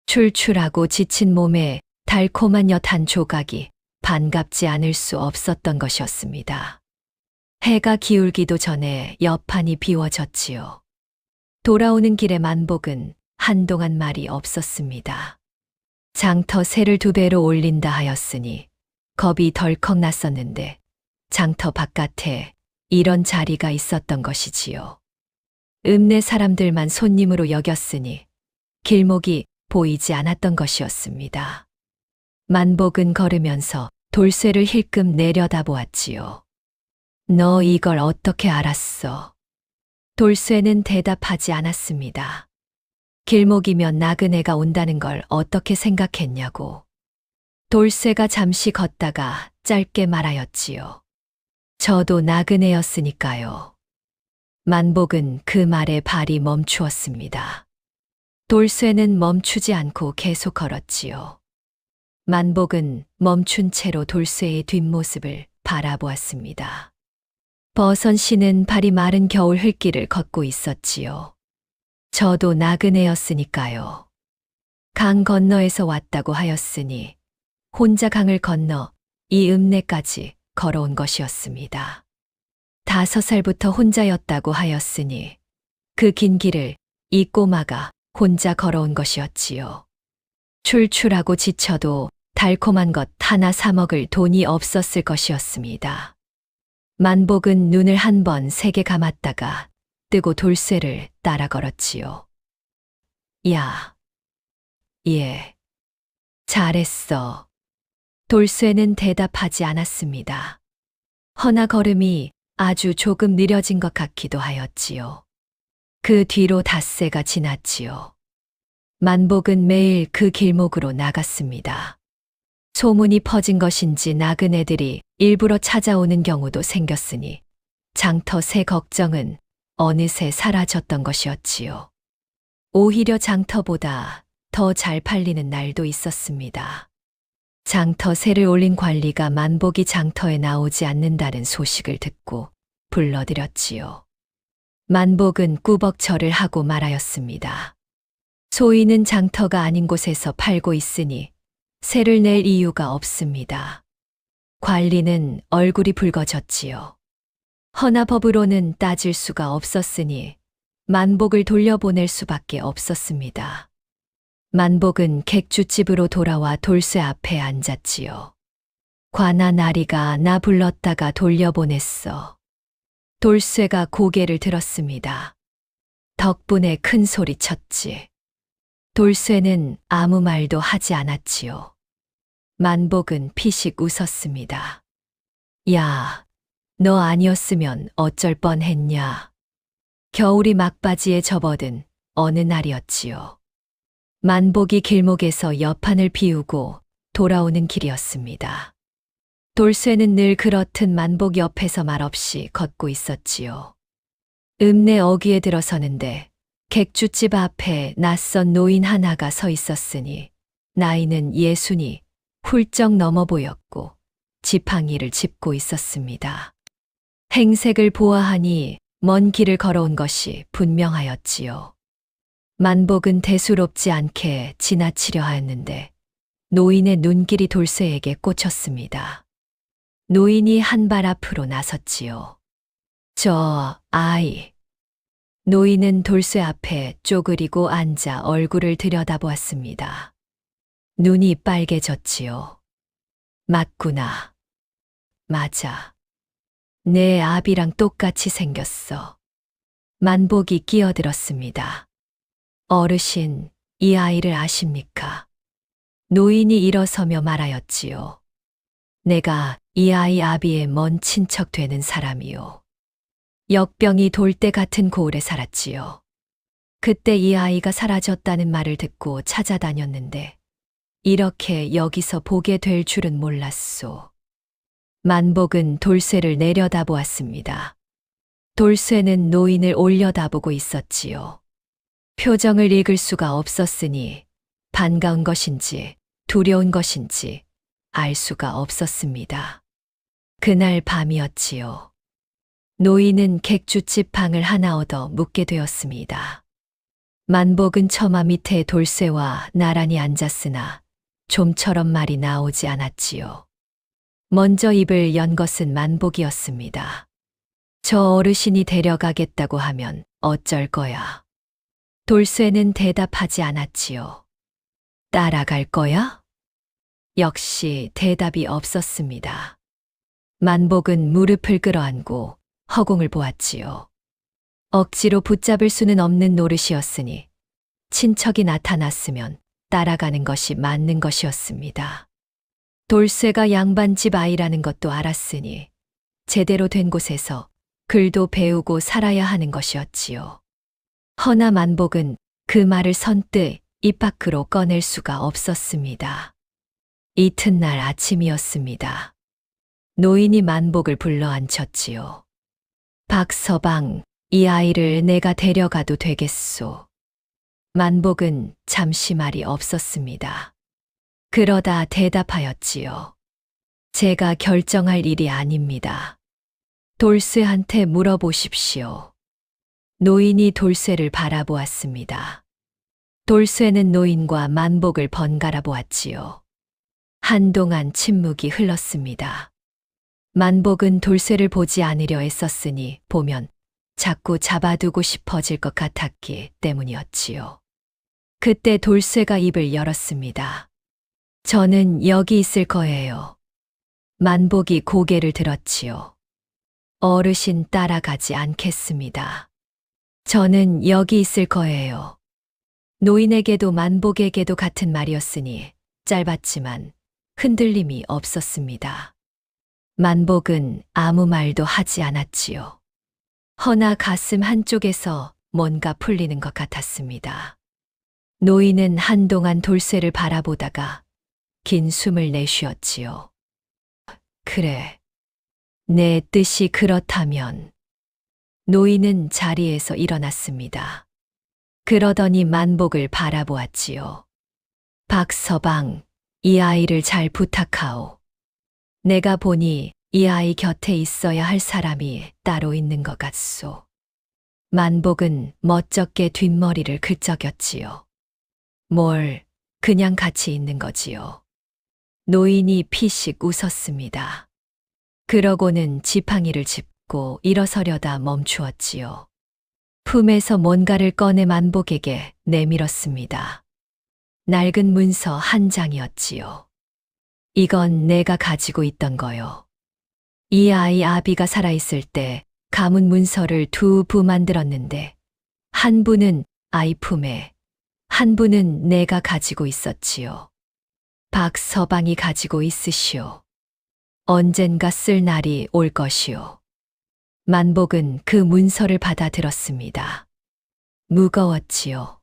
출출하고 지친 몸에 달콤한 엿 한 조각이 반갑지 않을 수 없었던 것이었습니다. 해가 기울기도 전에 엿판이 비워졌지요. 돌아오는 길에 만복은 한동안 말이 없었습니다. 장터 세를 2배로 올린다 하였으니 겁이 덜컥 났었는데 장터 바깥에 이런 자리가 있었던 것이지요. 읍내 사람들만 손님으로 여겼으니 길목이 보이지 않았던 것이었습니다. 만복은 걸으면서 돌쇠를 힐끔 내려다보았지요. 너 이걸 어떻게 알았어? 돌쇠는 대답하지 않았습니다. 길목이면 나그네가 온다는 걸 어떻게 생각했냐고. 돌쇠가 잠시 걷다가 짧게 말하였지요. 저도 나그네였으니까요. 만복은 그 말에 발이 멈추었습니다. 돌쇠는 멈추지 않고 계속 걸었지요. 만복은 멈춘 채로 돌쇠의 뒷모습을 바라보았습니다. 버선 씨는 발이 마른 겨울 흙길을 걷고 있었지요. 저도 나그네였으니까요. 강 건너에서 왔다고 하였으니 혼자 강을 건너 이 읍내까지 걸어온 것이었습니다. 5살부터 혼자였다고 하였으니 그 긴 길을 이 꼬마가 혼자 걸어온 것이었지요. 출출하고 지쳐도 달콤한 것 하나 사 먹을 돈이 없었을 것이었습니다. 만복은 눈을 한 번 세게 감았다가 뜨고 돌쇠를 따라 걸었지요. 야, 예, 잘했어. 돌쇠는 대답하지 않았습니다. 허나 걸음이 아주 조금 느려진 것 같기도 하였지요. 그 뒤로 닷새가 지났지요. 만복은 매일 그 길목으로 나갔습니다. 소문이 퍼진 것인지 나그네들이 일부러 찾아오는 경우도 생겼으니 장터 새 걱정은 어느새 사라졌던 것이었지요. 오히려 장터보다 더 잘 팔리는 날도 있었습니다. 장터 새를 올린 관리가 만복이 장터에 나오지 않는다는 소식을 듣고 불러들였지요. 만복은 꾸벅절을 하고 말하였습니다. 소인은 장터가 아닌 곳에서 팔고 있으니 새를 낼 이유가 없습니다. 관리는 얼굴이 붉어졌지요. 허나 법으로는 따질 수가 없었으니 만복을 돌려보낼 수밖에 없었습니다. 만복은 객주집으로 돌아와 돌쇠 앞에 앉았지요. 관아 나리가 나 불렀다가 돌려보냈어. 돌쇠가 고개를 들었습니다. 덕분에 큰 소리 쳤지. 돌쇠는 아무 말도 하지 않았지요. 만복은 피식 웃었습니다. 야, 너 아니었으면 어쩔 뻔했냐. 겨울이 막바지에 접어든 어느 날이었지요. 만복이 길목에서 여판을 비우고 돌아오는 길이었습니다. 돌쇠는 늘 그렇듯 만복 옆에서 말없이 걷고 있었지요. 읍내 어귀에 들어서는데 객주집 앞에 낯선 노인 하나가 서 있었으니 나이는 예순이 훌쩍 넘어 보였고 지팡이를 짚고 있었습니다. 행색을 보아하니 먼 길을 걸어온 것이 분명하였지요. 만복은 대수롭지 않게 지나치려 하였는데 노인의 눈길이 돌쇠에게 꽂혔습니다. 노인이 한 발 앞으로 나섰지요. 저 아이. 노인은 돌쇠 앞에 쪼그리고 앉아 얼굴을 들여다보았습니다. 눈이 빨개졌지요. 맞구나. 맞아. 내 아비랑 똑같이 생겼어. 만복이 끼어들었습니다. 어르신, 이 아이를 아십니까? 노인이 일어서며 말하였지요. 내가 이 아이 아비의 먼 친척 되는 사람이요. 역병이 돌대 같은 고을에 살았지요. 그때 이 아이가 사라졌다는 말을 듣고 찾아다녔는데 이렇게 여기서 보게 될 줄은 몰랐소. 만복은 돌쇠를 내려다보았습니다. 돌쇠는 노인을 올려다보고 있었지요. 표정을 읽을 수가 없었으니 반가운 것인지 두려운 것인지 알 수가 없었습니다. 그날 밤이었지요. 노인은 객주집 방을 하나 얻어 묵게 되었습니다. 만복은 처마 밑에 돌쇠와 나란히 앉았으나 좀처럼 말이 나오지 않았지요. 먼저 입을 연 것은 만복이었습니다. 저 어르신이 데려가겠다고 하면 어쩔 거야. 돌쇠는 대답하지 않았지요. 따라갈 거야? 역시 대답이 없었습니다. 만복은 무릎을 끌어안고 허공을 보았지요. 억지로 붙잡을 수는 없는 노릇이었으니 친척이 나타났으면 따라가는 것이 맞는 것이었습니다. 돌쇠가 양반집 아이라는 것도 알았으니 제대로 된 곳에서 글도 배우고 살아야 하는 것이었지요. 허나 만복은 그 말을 선뜻 입 밖으로 꺼낼 수가 없었습니다. 이튿날 아침이었습니다. 노인이 만복을 불러 앉혔지요. 박서방, 이 아이를 내가 데려가도 되겠소. 만복은 잠시 말이 없었습니다. 그러다 대답하였지요. 제가 결정할 일이 아닙니다. 돌쇠한테 물어보십시오. 노인이 돌쇠를 바라보았습니다. 돌쇠는 노인과 만복을 번갈아 보았지요. 한동안 침묵이 흘렀습니다. 만복은 돌쇠를 보지 않으려 애썼으니 보면 자꾸 잡아두고 싶어질 것 같았기 때문이었지요. 그때 돌쇠가 입을 열었습니다. 저는 여기 있을 거예요. 만복이 고개를 들었지요. 어르신 따라가지 않겠습니다. 저는 여기 있을 거예요. 노인에게도 만복에게도 같은 말이었으니 짧았지만 흔들림이 없었습니다. 만복은 아무 말도 하지 않았지요. 허나 가슴 한쪽에서 뭔가 풀리는 것 같았습니다. 노인은 한동안 돌쇠를 바라보다가 긴 숨을 내쉬었지요. 그래. 내 뜻이 그렇다면. 노인은 자리에서 일어났습니다. 그러더니 만복을 바라보았지요. 박서방, 이 아이를 잘 부탁하오. 내가 보니 이 아이 곁에 있어야 할 사람이 따로 있는 것 같소. 만복은 멋쩍게 뒷머리를 긁적였지요. 뭘, 그냥 같이 있는 거지요. 노인이 피식 웃었습니다. 그러고는 지팡이를 짚고 일어서려다 멈추었지요. 품에서 뭔가를 꺼내 만복에게 내밀었습니다. 낡은 문서 한 장이었지요. 이건 내가 가지고 있던 거요. 이 아이 아비가 살아있을 때 가문 문서를 두 부 만들었는데 한 부는 아이 품에, 한 부는 내가 가지고 있었지요. 박서방이 가지고 있으시오. 언젠가 쓸 날이 올 것이오. 만복은 그 문서를 받아들었습니다. 무거웠지요.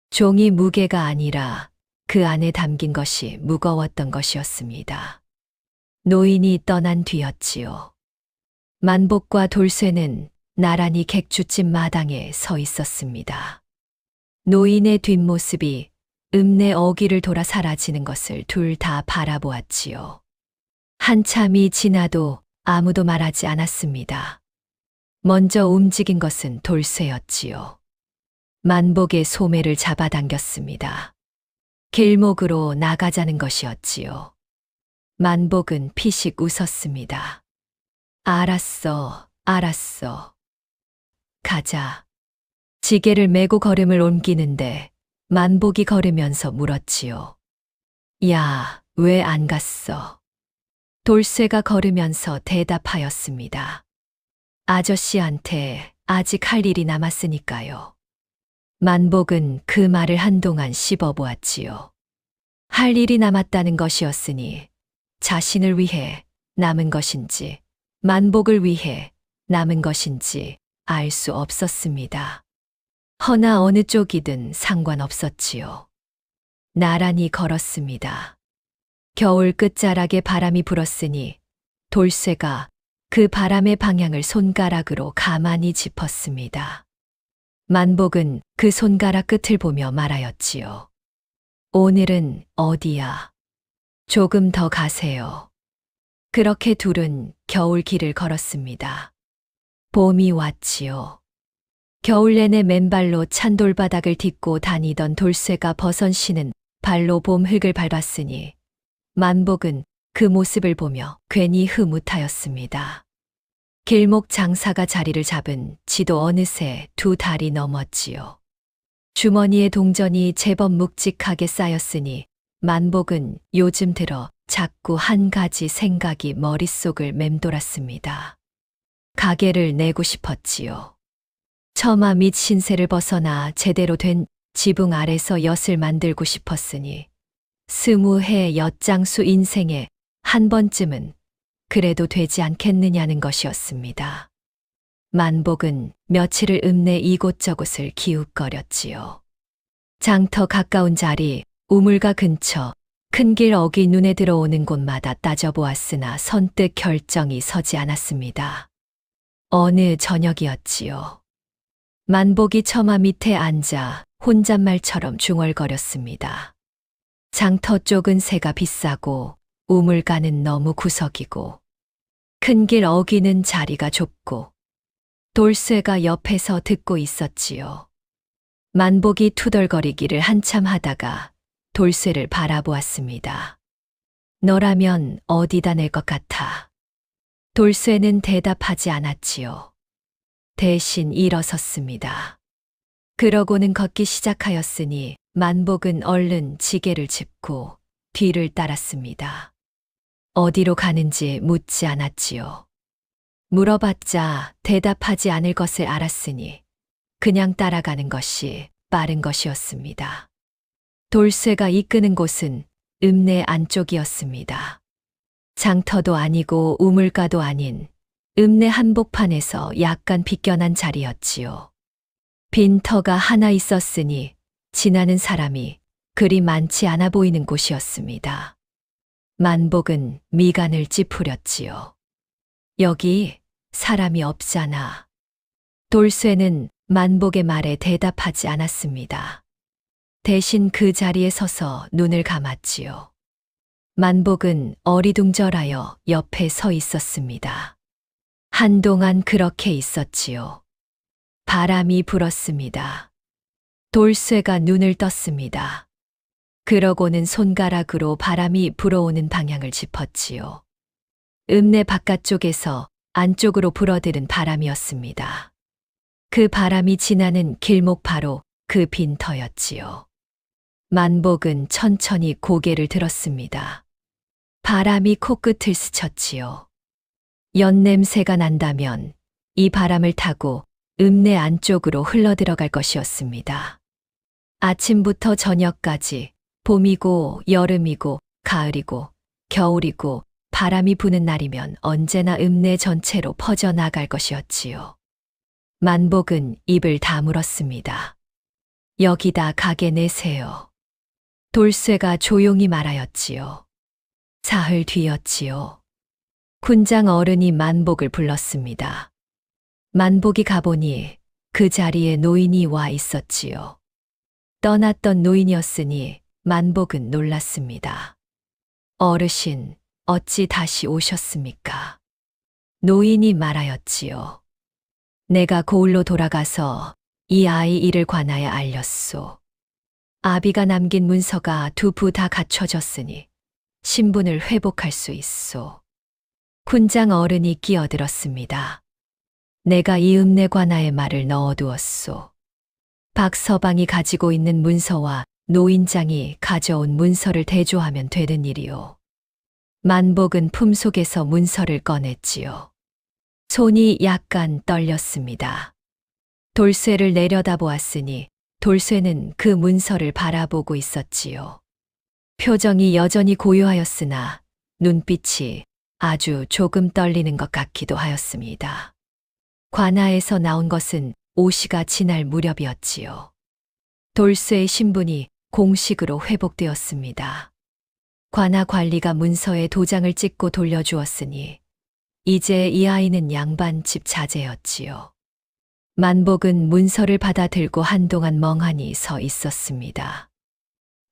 종이 무게가 아니라 그 안에 담긴 것이 무거웠던 것이었습니다. 노인이 떠난 뒤였지요. 만복과 돌쇠는 나란히 객주집 마당에 서 있었습니다. 노인의 뒷모습이 읍내 어귀를 돌아 사라지는 것을 둘 다 바라보았지요. 한참이 지나도 아무도 말하지 않았습니다. 먼저 움직인 것은 돌쇠였지요. 만복의 소매를 잡아당겼습니다. 길목으로 나가자는 것이었지요. 만복은 피식 웃었습니다. 알았어, 알았어. 가자. 지게를 메고 걸음을 옮기는데 만복이 걸으면서 물었지요. 야, 왜 안 갔어? 돌쇠가 걸으면서 대답하였습니다. 아저씨한테 아직 할 일이 남았으니까요. 만복은 그 말을 한동안 씹어보았지요. 할 일이 남았다는 것이었으니 자신을 위해 남은 것인지 만복을 위해 남은 것인지 알 수 없었습니다. 허나 어느 쪽이든 상관없었지요. 나란히 걸었습니다. 겨울 끝자락에 바람이 불었으니 돌쇠가 그 바람의 방향을 손가락으로 가만히 짚었습니다. 만복은 그 손가락 끝을 보며 말하였지요. 오늘은 어디야? 조금 더 가세요. 그렇게 둘은 겨울 길을 걸었습니다. 봄이 왔지요. 겨울 내내 맨발로 찬 돌바닥을 딛고 다니던 돌쇠가 벗은 신은 발로 봄 흙을 밟았으니 만복은 그 모습을 보며 괜히 흐뭇하였습니다. 길목 장사가 자리를 잡은 지도 어느새 두 달이 넘었지요. 주머니에 동전이 제법 묵직하게 쌓였으니 만복은 요즘 들어 자꾸 한 가지 생각이 머릿속을 맴돌았습니다. 가게를 내고 싶었지요. 처마 및 신세를 벗어나 제대로 된 지붕 아래서 엿을 만들고 싶었으니 20해 엿장수 인생에 한 번쯤은 그래도 되지 않겠느냐는 것이었습니다. 만복은 며칠을 읍내 이곳저곳을 기웃거렸지요. 장터 가까운 자리, 우물가 근처, 큰 길 어귀 눈에 들어오는 곳마다 따져보았으나 선뜻 결정이 서지 않았습니다. 어느 저녁이었지요. 만복이 처마 밑에 앉아 혼잣말처럼 중얼거렸습니다. 장터 쪽은 새가 비싸고 우물가는 너무 구석이고 큰 길 어귀는 자리가 좁고 돌쇠가 옆에서 듣고 있었지요. 만복이 투덜거리기를 한참 하다가 돌쇠를 바라보았습니다. 너라면 어디다 낼 것 같아? 돌쇠는 대답하지 않았지요. 대신 일어섰습니다. 그러고는 걷기 시작하였으니 만복은 얼른 지게를 짚고 뒤를 따랐습니다. 어디로 가는지 묻지 않았지요. 물어봤자 대답하지 않을 것을 알았으니 그냥 따라가는 것이 빠른 것이었습니다. 돌쇠가 이끄는 곳은 읍내 안쪽이었습니다. 장터도 아니고 우물가도 아닌 읍내 한복판에서 약간 비껴난 자리였지요. 빈터가 하나 있었으니 지나는 사람이 그리 많지 않아 보이는 곳이었습니다. 만복은 미간을 찌푸렸지요. 여기 사람이 없잖아. 돌쇠는 만복의 말에 대답하지 않았습니다. 대신 그 자리에 서서 눈을 감았지요. 만복은 어리둥절하여 옆에 서 있었습니다. 한동안 그렇게 있었지요. 바람이 불었습니다. 돌쇠가 눈을 떴습니다. 그러고는 손가락으로 바람이 불어오는 방향을 짚었지요. 읍내 바깥쪽에서 안쪽으로 불어들은 바람이었습니다. 그 바람이 지나는 길목 바로 그 빈터였지요. 만복은 천천히 고개를 들었습니다. 바람이 코끝을 스쳤지요. 연냄새가 난다면 이 바람을 타고 읍내 안쪽으로 흘러들어갈 것이었습니다. 아침부터 저녁까지 봄이고 여름이고 가을이고 겨울이고 바람이 부는 날이면 언제나 읍내 전체로 퍼져나갈 것이었지요. 만복은 입을 다물었습니다. 여기다 가게 내세요. 돌쇠가 조용히 말하였지요. 사흘 뒤였지요. 군장 어른이 만복을 불렀습니다. 만복이 가보니 그 자리에 노인이 와 있었지요. 떠났던 노인이었으니 만복은 놀랐습니다. 어르신, 어찌 다시 오셨습니까? 노인이 말하였지요. 내가 고을로 돌아가서 이 아이 일을 관하여 알렸소. 아비가 남긴 문서가 두 부 다 갖춰졌으니 신분을 회복할 수 있소. 군장 어른이 끼어들었습니다. 내가 이 읍내 관아의 말을 넣어두었소. 박서방이 가지고 있는 문서와 노인장이 가져온 문서를 대조하면 되는 일이오. 만복은 품속에서 문서를 꺼냈지요. 손이 약간 떨렸습니다. 돌쇠를 내려다보았으니 돌쇠는 그 문서를 바라보고 있었지요. 표정이 여전히 고요하였으나 눈빛이 아주 조금 떨리는 것 같기도 하였습니다. 관아에서 나온 것은 오시가 지날 무렵이었지요. 돌쇠의 신분이 공식으로 회복되었습니다. 관아 관리가 문서에 도장을 찍고 돌려주었으니 이제 이 아이는 양반집 자제였지요. 만복은 문서를 받아 들고 한동안 멍하니 서 있었습니다.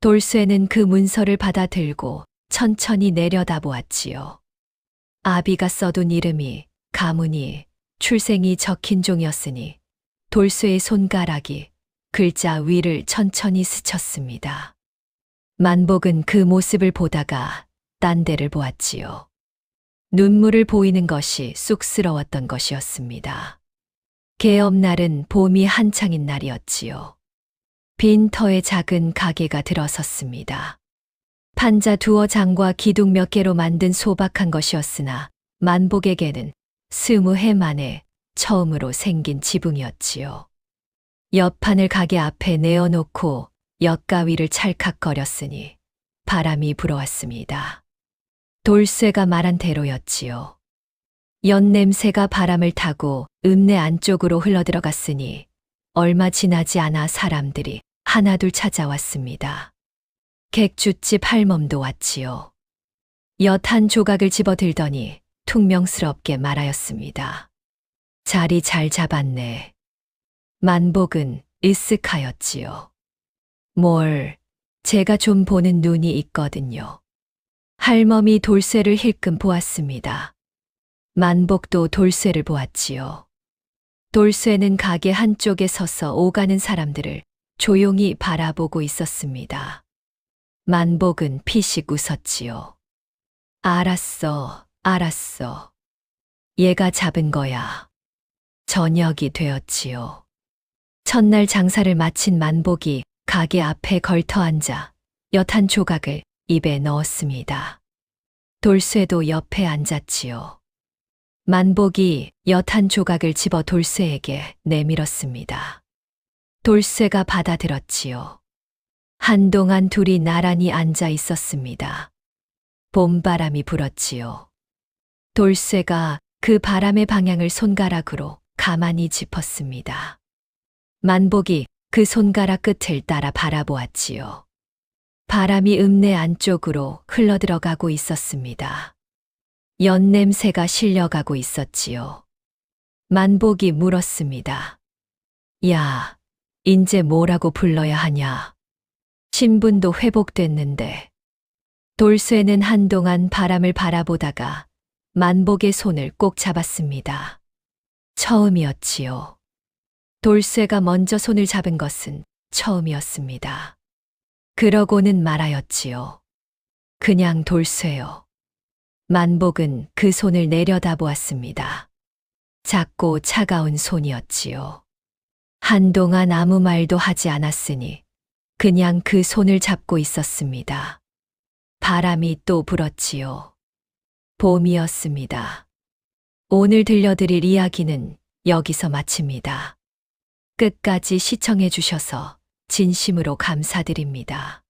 돌쇠는 그 문서를 받아 들고 천천히 내려다보았지요. 아비가 써둔 이름이, 가문이, 출생이 적힌 종이었으니 돌쇠의 손가락이 글자 위를 천천히 스쳤습니다. 만복은 그 모습을 보다가 딴 데를 보았지요. 눈물을 보이는 것이 쑥스러웠던 것이었습니다. 개업날은 봄이 한창인 날이었지요. 빈 터에 작은 가게가 들어섰습니다. 판자 두어 장과 기둥 몇 개로 만든 소박한 것이었으나 만복에게는 20해 만에 처음으로 생긴 지붕이었지요. 옆판을 가게 앞에 내어놓고 엿가위를 찰칵거렸으니 바람이 불어왔습니다. 돌쇠가 말한 대로였지요. 연냄새가 바람을 타고 읍내 안쪽으로 흘러들어갔으니 얼마 지나지 않아 사람들이 하나둘 찾아왔습니다. 객주집 할멈도 왔지요. 엿 한 조각을 집어들더니 퉁명스럽게 말하였습니다. 자리 잘 잡았네. 만복은 으쓱하였지요. 뭘, 제가 좀 보는 눈이 있거든요. 할멈이 돌쇠를 힐끔 보았습니다. 만복도 돌쇠를 보았지요. 돌쇠는 가게 한쪽에 서서 오가는 사람들을 조용히 바라보고 있었습니다. 만복은 피식 웃었지요. 알았어, 알았어. 얘가 잡은 거야. 저녁이 되었지요. 첫날 장사를 마친 만복이 가게 앞에 걸터 앉아 엿 한 조각을 입에 넣었습니다. 돌쇠도 옆에 앉았지요. 만복이 엿 한 조각을 집어 돌쇠에게 내밀었습니다. 돌쇠가 받아들었지요. 한동안 둘이 나란히 앉아 있었습니다. 봄바람이 불었지요. 돌쇠가 그 바람의 방향을 손가락으로 가만히 짚었습니다. 만복이 그 손가락 끝을 따라 바라보았지요. 바람이 읍내 안쪽으로 흘러들어가고 있었습니다. 연냄새가 실려가고 있었지요. 만복이 물었습니다. 야, 인제 뭐라고 불러야 하냐? 신분도 회복됐는데. 돌쇠는 한동안 바람을 바라보다가 만복의 손을 꼭 잡았습니다. 처음이었지요. 돌쇠가 먼저 손을 잡은 것은 처음이었습니다. 그러고는 말하였지요. 그냥 돌쇠요. 만복은 그 손을 내려다보았습니다. 작고 차가운 손이었지요. 한동안 아무 말도 하지 않았으니 그냥 그 손을 잡고 있었습니다. 바람이 또 불었지요. 봄이었습니다. 오늘 들려드릴 이야기는 여기서 마칩니다. 끝까지 시청해 주셔서 진심으로 감사드립니다.